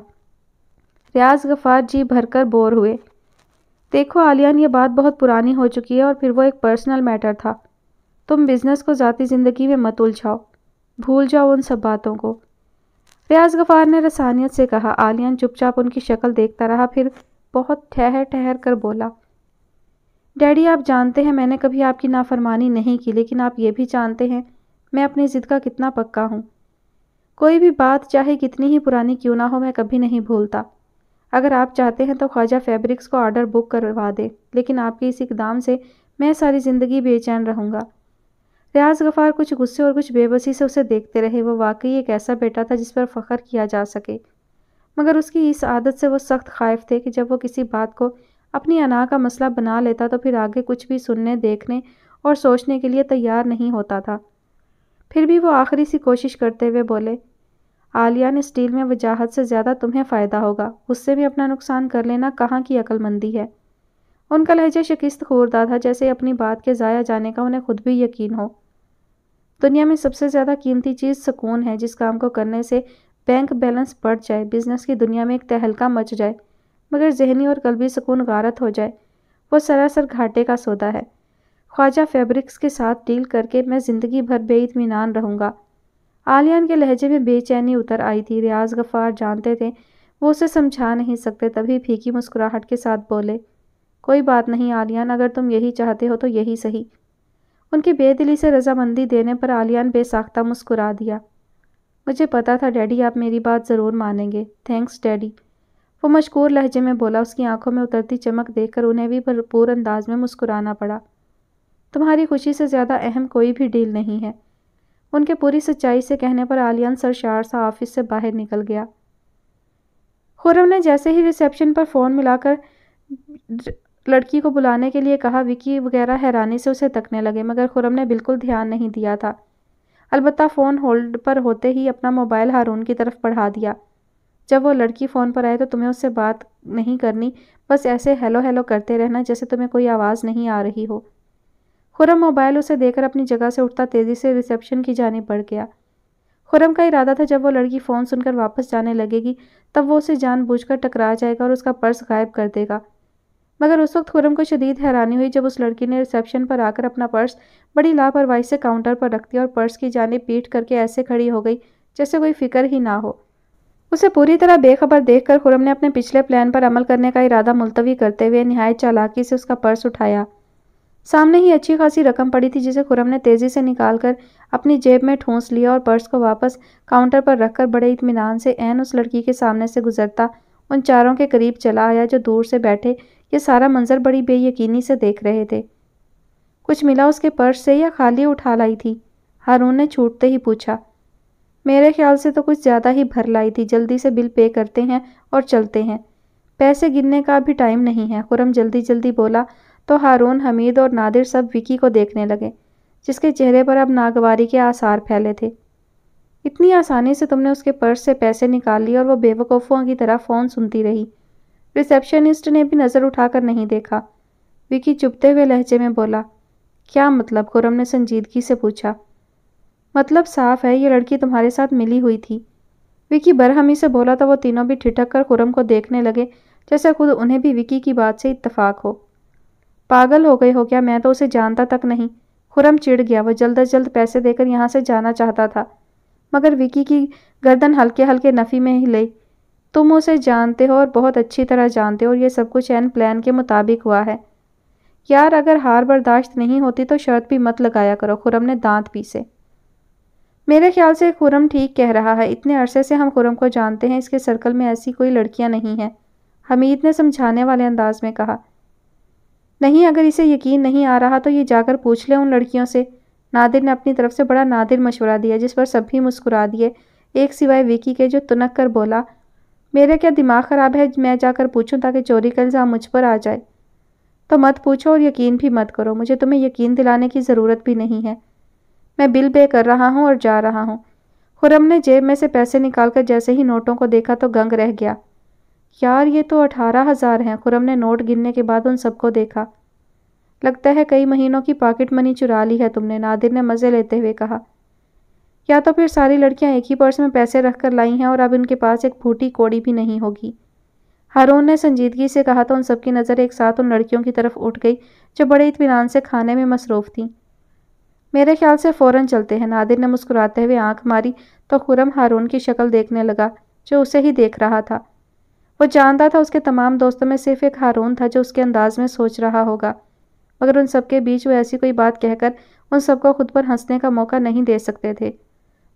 ریاض غفار جی بھر کر بور ہوئے۔ دیکھو عالیہ، یہ بات بہت پرانی ہو چکی ہے اور پھر وہ ایک پرسنل میٹر تھا۔ تم بزنس کو ذاتی زندگی میں مت الجھاؤ، بھول جاؤ ان سب باتوں کو۔ ریاض غفار نے رسانیت سے کہا۔ عالیہ چپ چاپ ان کی شکل دیکھتا رہا، پھر بہت ٹھہر کر بولا، ڈیڈی آپ جانتے ہیں میں نے کبھی آپ کی نافرمانی نہیں کی، لیکن آپ یہ بھی جانتے ہیں میں اپنی ضد کا کتنا پکا ہوں۔ کوئی بھی بات چاہے کتنی ہی پرانی کیوں نہ ہو میں کبھی نہیں بھولتا۔ اگر آپ چاہتے ہیں تو خواجہ فیبرکس کو آرڈر بک کروا دے، لیکن آپ کے اس اقدام سے میں ساری زندگی بے چین رہوں گا۔ ریاض غفار کچھ غصے اور کچھ بے بسی سے اسے دیکھتے رہے۔ وہ واقعی ایک ایسا بیٹا تھا جس پر فخر کیا جا سکے، مگر اس کی اس عادت سے وہ سخت خائف تھے کہ جب وہ کسی بات کو اپنی انا کا مسئلہ بنا لیتا تو پھر آگے کچھ بھی سننے، دیکھنے اور سوچنے کے لیے تیار نہیں ہوتا تھا۔ پھر بھی وہ آخری سی کوشش کرتے ہوئے بولے، عالیہ نے اسٹیل میں وجاہت سے زیادہ تمہیں فائدہ ہوگا، اس سے بھی اپنا نقصان کر لینا کہاں کی عقل مندی ہے۔ ان کا لہجہ شکست خوردہ تھا، جیسے اپنی بات کے ضائع جانے کا انہیں خود بھی یقین ہو۔ دنیا میں سب سے زیادہ قیمتی چیز سکون ہے، جس کام کو کرنے سے بینک بیلنس بڑھ جائے، بزنس کی دنیا میں ایک تہلکہ مچ جائے، مگر ذہنی اور قلبی سکون غارت ہو جائے، وہ سراسر گھاٹے کا سودا ہے۔ خواجہ فیبرکس کے ساتھ ڈیل کر کے میں زندگی بھر بے اطمینان رہوں گا۔ عالیہ کے لہجے میں بے چینی اتر آئی تھی۔ ریاض غفار جانتے تھے وہ اسے سمجھا نہیں سکتے، تبھی پھیکی مسکراہٹ کے ساتھ بولے، کوئی بات نہیں عالیہ، اگر تم یہی چاہتے ہو تو یہی صحیح۔ ان کی بے دلی سے رضامندی دینے پر عالیہ بے ساختہ مسکرا دیا۔ مجھے پتا تھا ڈیڈی آپ میری بات ضرور مانیں گے۔ تھینکس ڈیڈی، وہ مشکور لہجے میں بولا۔ اس کی آنکھوں میں اترتی چمک دیکھ کر انہیں بھی بھرپور انداز میں مسکرانا پڑا۔ تمہاری خوشی سے زیادہ اہم کوئی بھی ڈیل نہیں ہے۔ ان کے پوری سچائی سے کہنے پر عالیہ سرشار سا آفس سے باہر نکل گیا۔ خرم نے جیسے ہی ریسیپشن پر فون ملا کر لڑکی کو بلانے کے لیے کہا، وکی وغیرہ حیرانی سے اسے تکنے لگے، مگر خرم نے بالکل دھیان نہیں دیا تھا۔ البتہ فون ہولڈ پر ہوتے ہی اپنا موبائل ہارون کی طرف بڑھا دیا۔ جب وہ لڑکی فون پر آئے تو تمہیں اس سے بات نہیں کرنی، بس ایسے ہیلو ہیلو کرتے رہنا جیسے تمہیں کوئی آواز نہیں آ رہی ہو۔ خرم موبائل اسے دے کر اپنی جگہ سے اٹھتا تیزی سے ریسیپشن کی جانب بڑھ گیا۔ خرم کا ارادہ تھا جب وہ لڑکی فون سن کر واپس جانے لگے گی تب وہ اسے جان بوجھ کر ٹکرا جائے گا اور اس کا پرس غائب کر دے گا، مگر اس وقت خرم کو شدید حیرانی ہوئی جب اس لڑکی نے ریسیپشن پر آ کر اپنا پرس بڑی لاپرواہی سے کاؤنٹر پر رکھ دیا اور پرس کی جانب پیٹھ کر کے ایسے کھڑی ہو گئی جیسے کوئی فکر ہی نہ ہو۔ اسے پوری طرح بے خبر دیکھ کر خرم نے اپنے پچھلے پلان پر عمل کرنے کا ارادہ ملتوی کرتے ہوئے نہایت چالاکی سے اس کا پرس اٹھایا۔ سامنے ہی اچھی خاصی رقم پڑی تھی جسے خرم نے تیزی سے نکال کر اپنی جیب میں ٹھونس لیا اور پرس کو واپس کاؤنٹر پر رکھ کر بڑے اطمینان سے عین اس لڑکی کے سامنے سے گزرتا ان چاروں کے قریب چلا آیا جو دور سے بیٹھے یہ سارا منظر بڑی بے یقینی سے دیکھ رہے تھے۔ کچھ ملا اس کے پرس سے یا خالی اٹھا لائی تھی؟ ہارون نے چھوٹتے ہی پوچھا۔ میرے خیال سے تو کچھ زیادہ ہی بھر لائی تھی، جلدی سے بل پے کرتے ہیں اور چلتے ہیں، پیسے گننے کا بھی ٹائم نہیں ہے، خرم جلدی بولا تو ہارون، حمید اور نادر سب وکی کو دیکھنے لگے جس کے چہرے پر اب ناگواری کے آثار پھیلے تھے۔ اتنی آسانی سے تم نے اس کے پرس سے پیسے نکال لیے اور وہ بے وقوفوں کی طرح فون سنتی رہی۔ ریسیپشنسٹ نے بھی نظر اٹھا کر نہیں دیکھا۔ وکی چپتے ہوئے لہجے میں بولا، کیا مطلب؟ خرم نے سنجیدگی سے پوچھا۔ مطلب صاف ہے، یہ لڑکی تمہارے ساتھ ملی ہوئی تھی۔ وکی برہمی سے بولا تو وہ تینوں بھی ٹھٹک کر خرم کو دیکھنے لگے جیسے خود انہیں بھی وکی کی بات سے اتفاق ہو۔ پاگل ہو گئے ہو کیا؟ میں تو اسے جانتا تک نہیں۔ خرم چڑ گیا، وہ جلد از جلد پیسے دے کر یہاں سے جانا چاہتا تھا، مگر وکی کی گردن ہلکے ہلکے نفی میں ہلی۔ تم اسے جانتے ہو اور بہت اچھی طرح جانتے ہو، اور یہ سب کچھ عین پلان کے مطابق ہوا ہے۔ یار اگر ہار برداشت نہیں ہوتی تو شرط بھی مت لگایا کرو، خرم نے دانت پیسے۔ میرے خیال سے خرم ٹھیک کہہ رہا ہے، اتنے عرصے سے ہم خرم کو جانتے ہیں، اس کے سرکل میں ایسی کوئی لڑکیاں نہیں ہیں، حمید نے سمجھانے والے انداز میں کہا۔ نہیں، اگر اسے یقین نہیں آ رہا تو یہ جا کر پوچھ لے ان لڑکیوں سے، نادر نے اپنی طرف سے بڑا نادر مشورہ دیا جس پر سبھی مسکرا دیے ایک سوائے وکی کے، جو تنک کر بولا، میرے کیا دماغ خراب ہے میں جا کر پوچھوں تاکہ چوری کا الزام مجھ پر آ جائے؟ تو مت پوچھو اور یقین بھی مت کرو، مجھے تمہیں یقین دلانے کی ضرورت بھی نہیں ہے۔ میں بل پے کر رہا ہوں اور جا رہا ہوں۔ خرم نے جیب میں سے پیسے نکال کر جیسے ہی نوٹوں کو دیکھا تو دنگ رہ گیا۔ یار یہ تو 18,000 ہیں۔ خرم نے نوٹ گننے کے بعد ان سب کو دیکھا۔ لگتا ہے کئی مہینوں کی پاکٹ منی چرا لی ہے تم نے، نادر نے مزے لیتے ہوئے کہا۔ یا تو پھر ساری لڑکیاں ایک ہی پرس میں پیسے رکھ کر لائی ہیں اور اب ان کے پاس ایک پھوٹی کوڑی بھی نہیں ہوگی۔ ہارون نے سنجیدگی سے کہا تو ان سب کی نظر ایک ساتھ ان لڑکیوں کی طرف اٹھ گئی جو بڑے اطمینان سے کھانے میں مصروف تھیں۔ میرے خیال سے فوراً چلتے ہیں، نادر نے مسکراتے ہوئے آنکھ ماری تو خرم ہارون کی شکل دیکھنے لگا جو اسے ہی دیکھ رہا تھا۔ وہ جانتا تھا اس کے تمام دوستوں میں صرف ایک ہارون تھا جو اس کے انداز میں سوچ رہا ہوگا، مگر ان سب کے بیچ وہ ایسی کوئی بات کہہ کر ان سب کو خود پر ہنسنے کا موقع نہیں دے سکتے تھے۔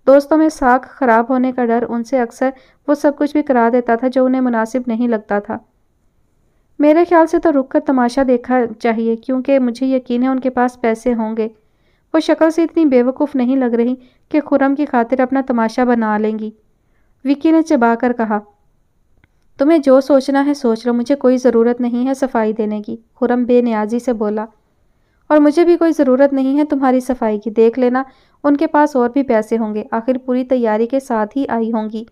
دوستوں میں ساکھ خراب ہونے کا ڈر ان سے اکثر وہ سب کچھ بھی کرا دیتا تھا جو انہیں مناسب نہیں لگتا تھا۔ میرے خیال سے تو رک کر تماشا دیکھا چاہیے کیونکہ مجھے یقین ہے ان کے پاس پیسے ہوں گے۔ وہ شکل سے اتنی بے وقوف نہیں لگ رہی کہ خرم کی خاطر اپنا تماشا بنا لیں گی۔ وکی نے چبا کر کہا، تمہیں جو سوچنا ہے سوچ لو، مجھے کوئی ضرورت نہیں ہے صفائی دینے کی۔ خرم بے نیازی سے بولا، اور مجھے بھی کوئی ضرورت نہیں ہے تمہاری صفائی کی، دیکھ لینا ان کے پاس اور بھی پیسے ہوں گے، آخر پوری تیاری کے ساتھ ہی آئی ہوں گی۔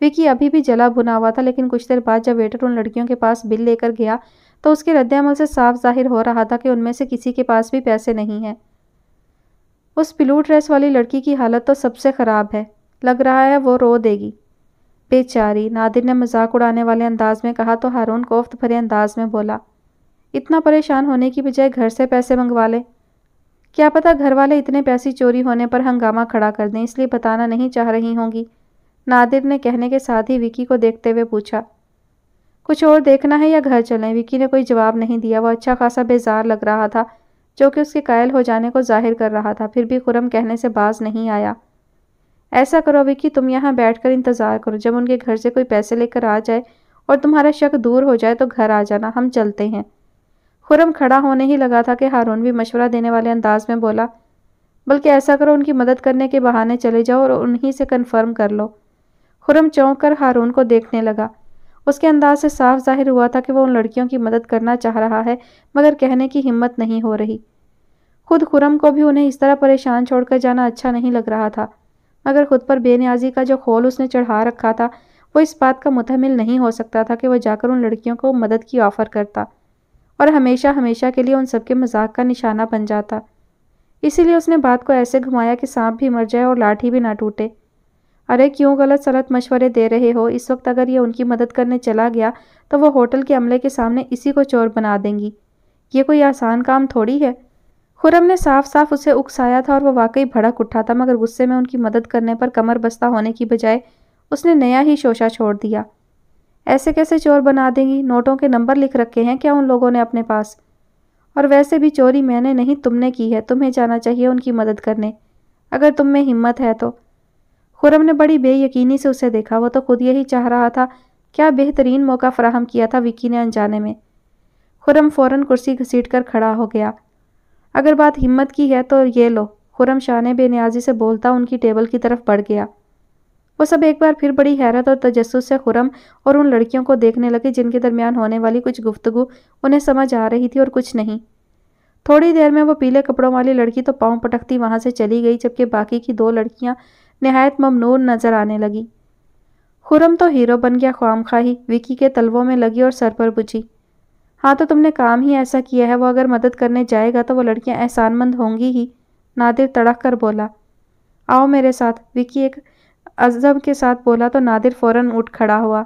وکی ابھی بھی جلا بھنا ہوا تھا لیکن کچھ دیر بعد جب ویٹر ان لڑکیوں کے پاس بل لے کر گیا تو اس کے رد عمل سے صاف ظاہر ہو رہا تھا کہ ان میں سے کسی کے پاس بھی پیسے نہیں ہیں۔ اس بلو ڈریس والی لڑکی کی حالت تو سب سے خراب ہے، لگ رہا ہے وہ رو دے گی۔ بیچاری، نادر نے مذاق اڑانے والے انداز میں کہا تو ہارون کوفت بھرے انداز میں بولا، اتنا پریشان ہونے کی بجائے گھر سے پیسے منگوا لے۔ کیا پتہ گھر والے اتنے پیسے چوری ہونے پر ہنگامہ کھڑا کر دیں، اس لیے بتانا نہیں چاہ رہی ہوں گی، نادر نے کہنے کے ساتھ ہی وکی کو دیکھتے ہوئے پوچھا۔ کچھ اور دیکھنا ہے یا گھر چلیں؟ وکی نے کوئی جواب نہیں دیا، وہ اچھا خاصا بیزار لگ رہا تھا جو کہ اس کے قائل ہو جانے کو ظاہر کر رہا تھا، پھر بھی خرم کہنے سے باز نہیں آیا۔ ایسا کرو وکی، تم یہاں بیٹھ کر انتظار کرو، جب ان کے گھر سے کوئی پیسے لے کر آ جائے اور تمہارا شک دور ہو جائے تو گھر آ جانا، ہم چلتے ہیں۔ خرم کھڑا ہونے ہی لگا تھا کہ ہارون بھی مشورہ دینے والے انداز میں بولا، بلکہ ایسا کرو ان کی مدد کرنے کے بہانے چلے جاؤ اور انہی سے کنفرم کر لو۔ خرم چونک کر ہارون کو دیکھنے لگا، اس کے انداز سے صاف ظاہر ہوا تھا کہ وہ ان لڑکیوں کی مدد کرنا چاہ رہا ہے مگر کہنے کی ہمت نہیں ہو رہی۔ خود خرم کو بھی انہیں اس طرح پریشان چھوڑ کر جانا اچھا نہیں لگ رہا تھا، مگر خود پر بے نیازی کا جو خول اس نے چڑھا رکھا تھا وہ اس بات کا متحمل نہیں ہو سکتا تھا کہ وہ جا کر ان لڑکیوں کو مدد کی آفر کرتا اور ہمیشہ ہمیشہ کے لیے ان سب کے مذاق کا نشانہ بن جاتا۔ اسی لیے اس نے بات کو ایسے گھمایا کہ سانپ بھی مر جائے اور لاٹھی بھی نہ ٹوٹے۔ ارے کیوں غلط سلط مشورے دے رہے ہو؟ اس وقت اگر یہ ان کی مدد کرنے چلا گیا تو وہ ہوٹل کے عملے کے سامنے اسی کو چور بنا دیں گی، یہ کوئی آسان کام تھوڑی ہے۔ خرم نے صاف صاف اسے اکسایا تھا اور وہ واقعی بھڑک اٹھا تھا، مگر غصے میں ان کی مدد کرنے پر کمر بستہ ہونے کی بجائے اس نے نیا ہی شوشہ چھوڑ دیا۔ ایسے کیسے چور بنا دیں گی؟ نوٹوں کے نمبر لکھ رکھے ہیں کیا ان لوگوں نے اپنے پاس؟ اور ویسے بھی چوری میں نے نہیں تم نے کی ہے، تمہیں جانا چاہیے ان کی مدد کرنے، اگر تم میں ہمت ہے تو۔ خرم نے بڑی بے یقینی سے اسے دیکھا، وہ تو خود یہی چاہ رہا تھا، کیا بہترین موقع فراہم کیا تھا وکی نے انجانے میں۔ خرم فوراً کرسی گھسیٹ کر کھڑا ہو گیا۔ اگر بات ہمت کی ہے تو یہ لو، خرم شاہ نے بے نیازی سے بولتا ان کی ٹیبل کی طرف بڑھ گیا۔ وہ سب ایک بار پھر بڑی حیرت اور تجسس سے خرم اور ان لڑکیوں کو دیکھنے لگے جن کے درمیان ہونے والی کچھ گفتگو انہیں سمجھ آ رہی تھی اور کچھ نہیں۔ تھوڑی دیر میں وہ پیلے کپڑوں والی لڑکی تو پاؤں پٹکتی وہاں سے چلی گئی جبکہ باقی کی دو لڑکیاں نہایت ممنون نظر آنے لگی۔ خرم تو ہیرو بن گیا خواہ مخواہی، وکی کے تلووں میں لگی اور سر پر بجھی۔ ہاں تو تم نے کام ہی ایسا کیا ہے، وہ اگر مدد کرنے جائے گا تو وہ لڑکیاں احسان مند ہوں گی ہی، نادر تڑک کر بولا۔ آؤ میرے ساتھ، وکی ایک عزم کے ساتھ بولا تو نادر فوراً اٹھ کھڑا ہوا۔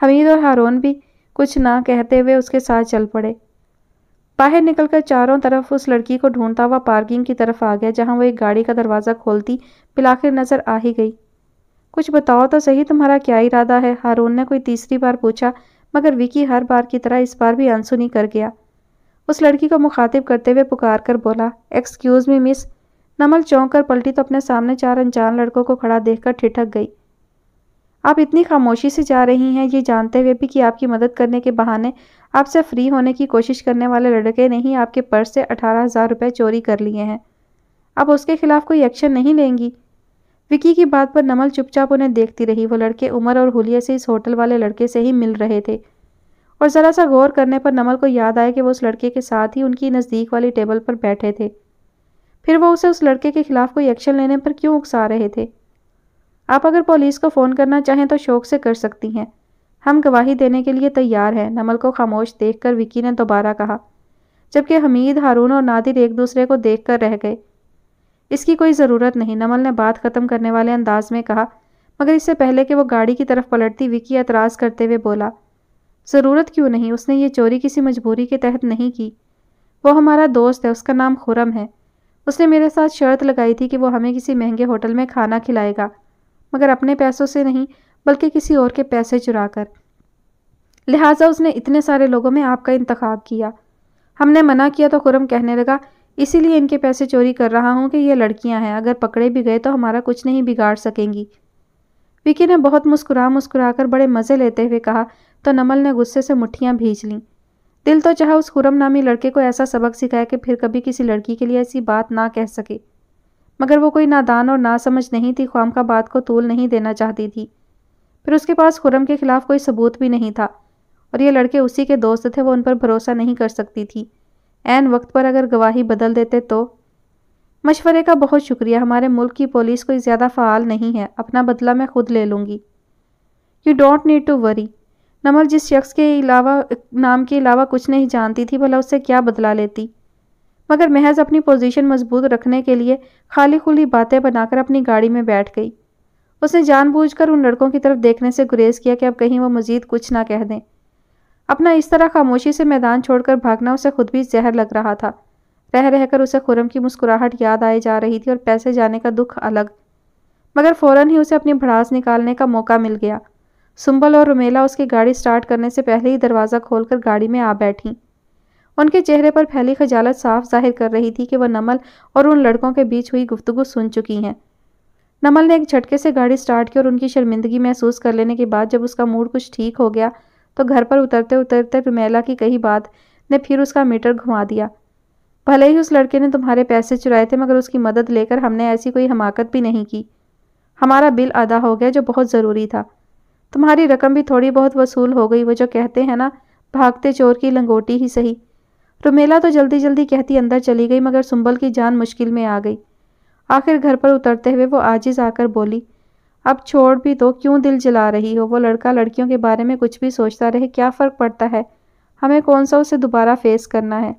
حمید اور ہارون بھی کچھ نہ کہتے ہوئے اس کے ساتھ چل پڑے۔ باہر نکل کر چاروں طرف اس لڑکی کو ڈھونڈتا ہوا پارکنگ کی طرف آ گیا جہاں وہ ایک گاڑی کا دروازہ کھولتی بالآخر نظر آ ہی گئی۔ کچھ بتاؤ تو صحیح تمہارا کیا ارادہ ہے؟ ہارون نے کوئی تیسری بار پوچھا، مگر وکی ہر بار کی طرح اس بار بھی انسنی کر گیا۔ اس لڑکی کو مخاطب کرتے ہوئے پکار کر بولا، ایکسکیوز می مس۔ نمل چونک کر پلٹی تو اپنے سامنے چار انجان لڑکوں کو کھڑا دیکھ کر ٹھٹک گئی۔ آپ اتنی خاموشی سے جا رہی ہیں یہ جانتے ہوئے بھی کہ آپ کی مدد کرنے کے بہانے آپ سے فری ہونے کی کوشش کرنے والے لڑکے نے ہی آپ کے پرس سے 18,000 روپے چوری کر لیے ہیں، اب اس کے خلاف کوئی ایکشن نہیں لیں گی؟ وکی کی بات پر نمل چپ چاپ انہیں دیکھتی رہی۔ وہ لڑکے عمر اور حلیے سے اس ہوٹل والے لڑکے سے ہی مل رہے تھے، اور ذرا سا غور کرنے پر نمل کو یاد آیا کہ وہ اس لڑکے کے ساتھ ہی ان کی نزدیک والی ٹیبل پر بیٹھے تھے۔ پھر وہ اسے اس لڑکے کے خلاف کوئی ایکشن لینے پر کیوں اکسا رہے تھے؟ آپ اگر پولیس کو فون کرنا چاہیں تو شوق سے کر سکتی ہیں، ہم گواہی دینے کے لیے تیار ہیں، نمل کو خاموش دیکھ کر وکی نے دوبارہ کہا، جبکہ حمید، ہارون اور نادر ایک دوسرے کو دیکھ کر رہ گئے۔ اس کی کوئی ضرورت نہیں، نمل نے بات ختم کرنے والے انداز میں کہا، مگر اس سے پہلے کہ وہ گاڑی کی طرف پلٹتی وکی اعتراض کرتے ہوئے بولا، ضرورت کیوں نہیں؟ اس نے یہ چوری کسی مجبوری کے تحت نہیں کی، وہ ہمارا دوست ہے، اس کا نام خرم ہے۔ اس نے میرے ساتھ شرط لگائی تھی کہ وہ ہمیں کسی مہنگے ہوٹل میں کھانا کھلائے گا، مگر اپنے پیسوں سے نہیں بلکہ کسی اور کے پیسے چرا کر۔ لہٰذا اس نے اتنے سارے لوگوں میں آپ کا انتخاب کیا۔ ہم نے منع کیا تو خرم کہنے لگا، اسی لیے ان کے پیسے چوری کر رہا ہوں کہ یہ لڑکیاں ہیں، اگر پکڑے بھی گئے تو ہمارا کچھ نہیں بگاڑ سکیں گی۔ وکی نے بہت مسکرا کر بڑے مزے لیتے ہوئے کہا تو نمل نے غصے سے مٹھیاں بھیج لیں۔ دل تو چاہا اس خرم نامی لڑکے کو ایسا سبق سکھائے کہ پھر کبھی کسی لڑکی کے لیے ایسی بات نہ کہہ سکے، مگر وہ کوئی نادان اور ناسمجھ نہیں تھی، خواہ بات کو طول نہیں دینا چاہتی تھی۔ پھر اس کے پاس خرم کے خلاف کوئی ثبوت بھی نہیں تھا، اور یہ لڑکے اسی کے دوست تھے، وہ ان پر بھروسہ نہیں کر سکتی تھی۔ عین وقت پر اگر گواہی بدل دیتے تو… مشورے کا بہت شکریہ، ہمارے ملک کی پولیس کوئی زیادہ فعال نہیں ہے، اپنا بدلہ میں خود لے لوں گی۔ You don't need to worry. Naml جس شخص کے نام کے علاوہ کچھ نہیں جانتی تھی، بھلا اس سے کیا بدلہ لیتی؟ مگر محض اپنی پوزیشن مضبوط رکھنے کے لیے خالی خلی باتیں بنا کر اپنی گاڑی میں بیٹھ گئی۔ اس نے جان بوجھ کر ان لڑکوں کی طرف دیکھنے سے گریز کیا کہ اب کہیں وہ مزید کچھ نہ کہہ دیں۔ اپنا اس طرح خاموشی سے میدان چھوڑ کر بھاگنا اسے خود بھی زہر لگ رہا تھا۔ رہ کر اسے خرم کی مسکراہٹ یاد آئے جا رہی تھی اور پیسے جانے کا دکھ الگ، مگر فوراً ہی اسے اپنی بھڑاس نکالنے کا موقع مل گیا۔ سنبل اور رمیلا اس کی گاڑی سٹارٹ کرنے سے پہلے ہی دروازہ کھول کر گاڑی میں آ بیٹھیں۔ ان کے چہرے پر پھیلی خجالت صاف ظاہر کر رہی تھی کہ وہ نمل اور ان لڑکوں کے بیچ ہوئی گفتگو سن چکی ہیں۔ نمل نے ایک جھٹکے سے گاڑی سٹارٹ کی اور ان کی شرمندگی محسوس کر لینے کے بعد جب اس کا موڈ کچھ ٹھیک ہو گیا تو گھر پر اترتے رمیلا کی کہی بات نے پھر اس کا میٹر گھما دیا۔ بھلے ہی اس لڑکے نے تمہارے پیسے چرائے تھے، مگر اس کی مدد لے کر ہم نے ایسی کوئی حماقت بھی نہیں کی۔ ہمارا بل ادا ہو گیا جو بہت ضروری تھا۔ تمہاری رقم بھی تھوڑی بہت وصول ہو گئی، وہ جو کہتے ہیں نا، بھاگتے چور کی لنگوٹی ہی سہی۔ رمیلا تو جلدی کہتی اندر چلی گئی، مگر سنبل کی جان مشکل میں آ گئی۔ آخر گھر پر اترتے ہوئے وہ عاجز آ کر بولی، اب چھوڑ بھی تو، کیوں دل جلا رہی ہو؟ وہ لڑکا لڑکیوں کے بارے میں کچھ بھی سوچتا رہے، کیا فرق پڑتا ہے؟ ہمیں کون سا اسے دوبارہ فیس کرنا ہے؟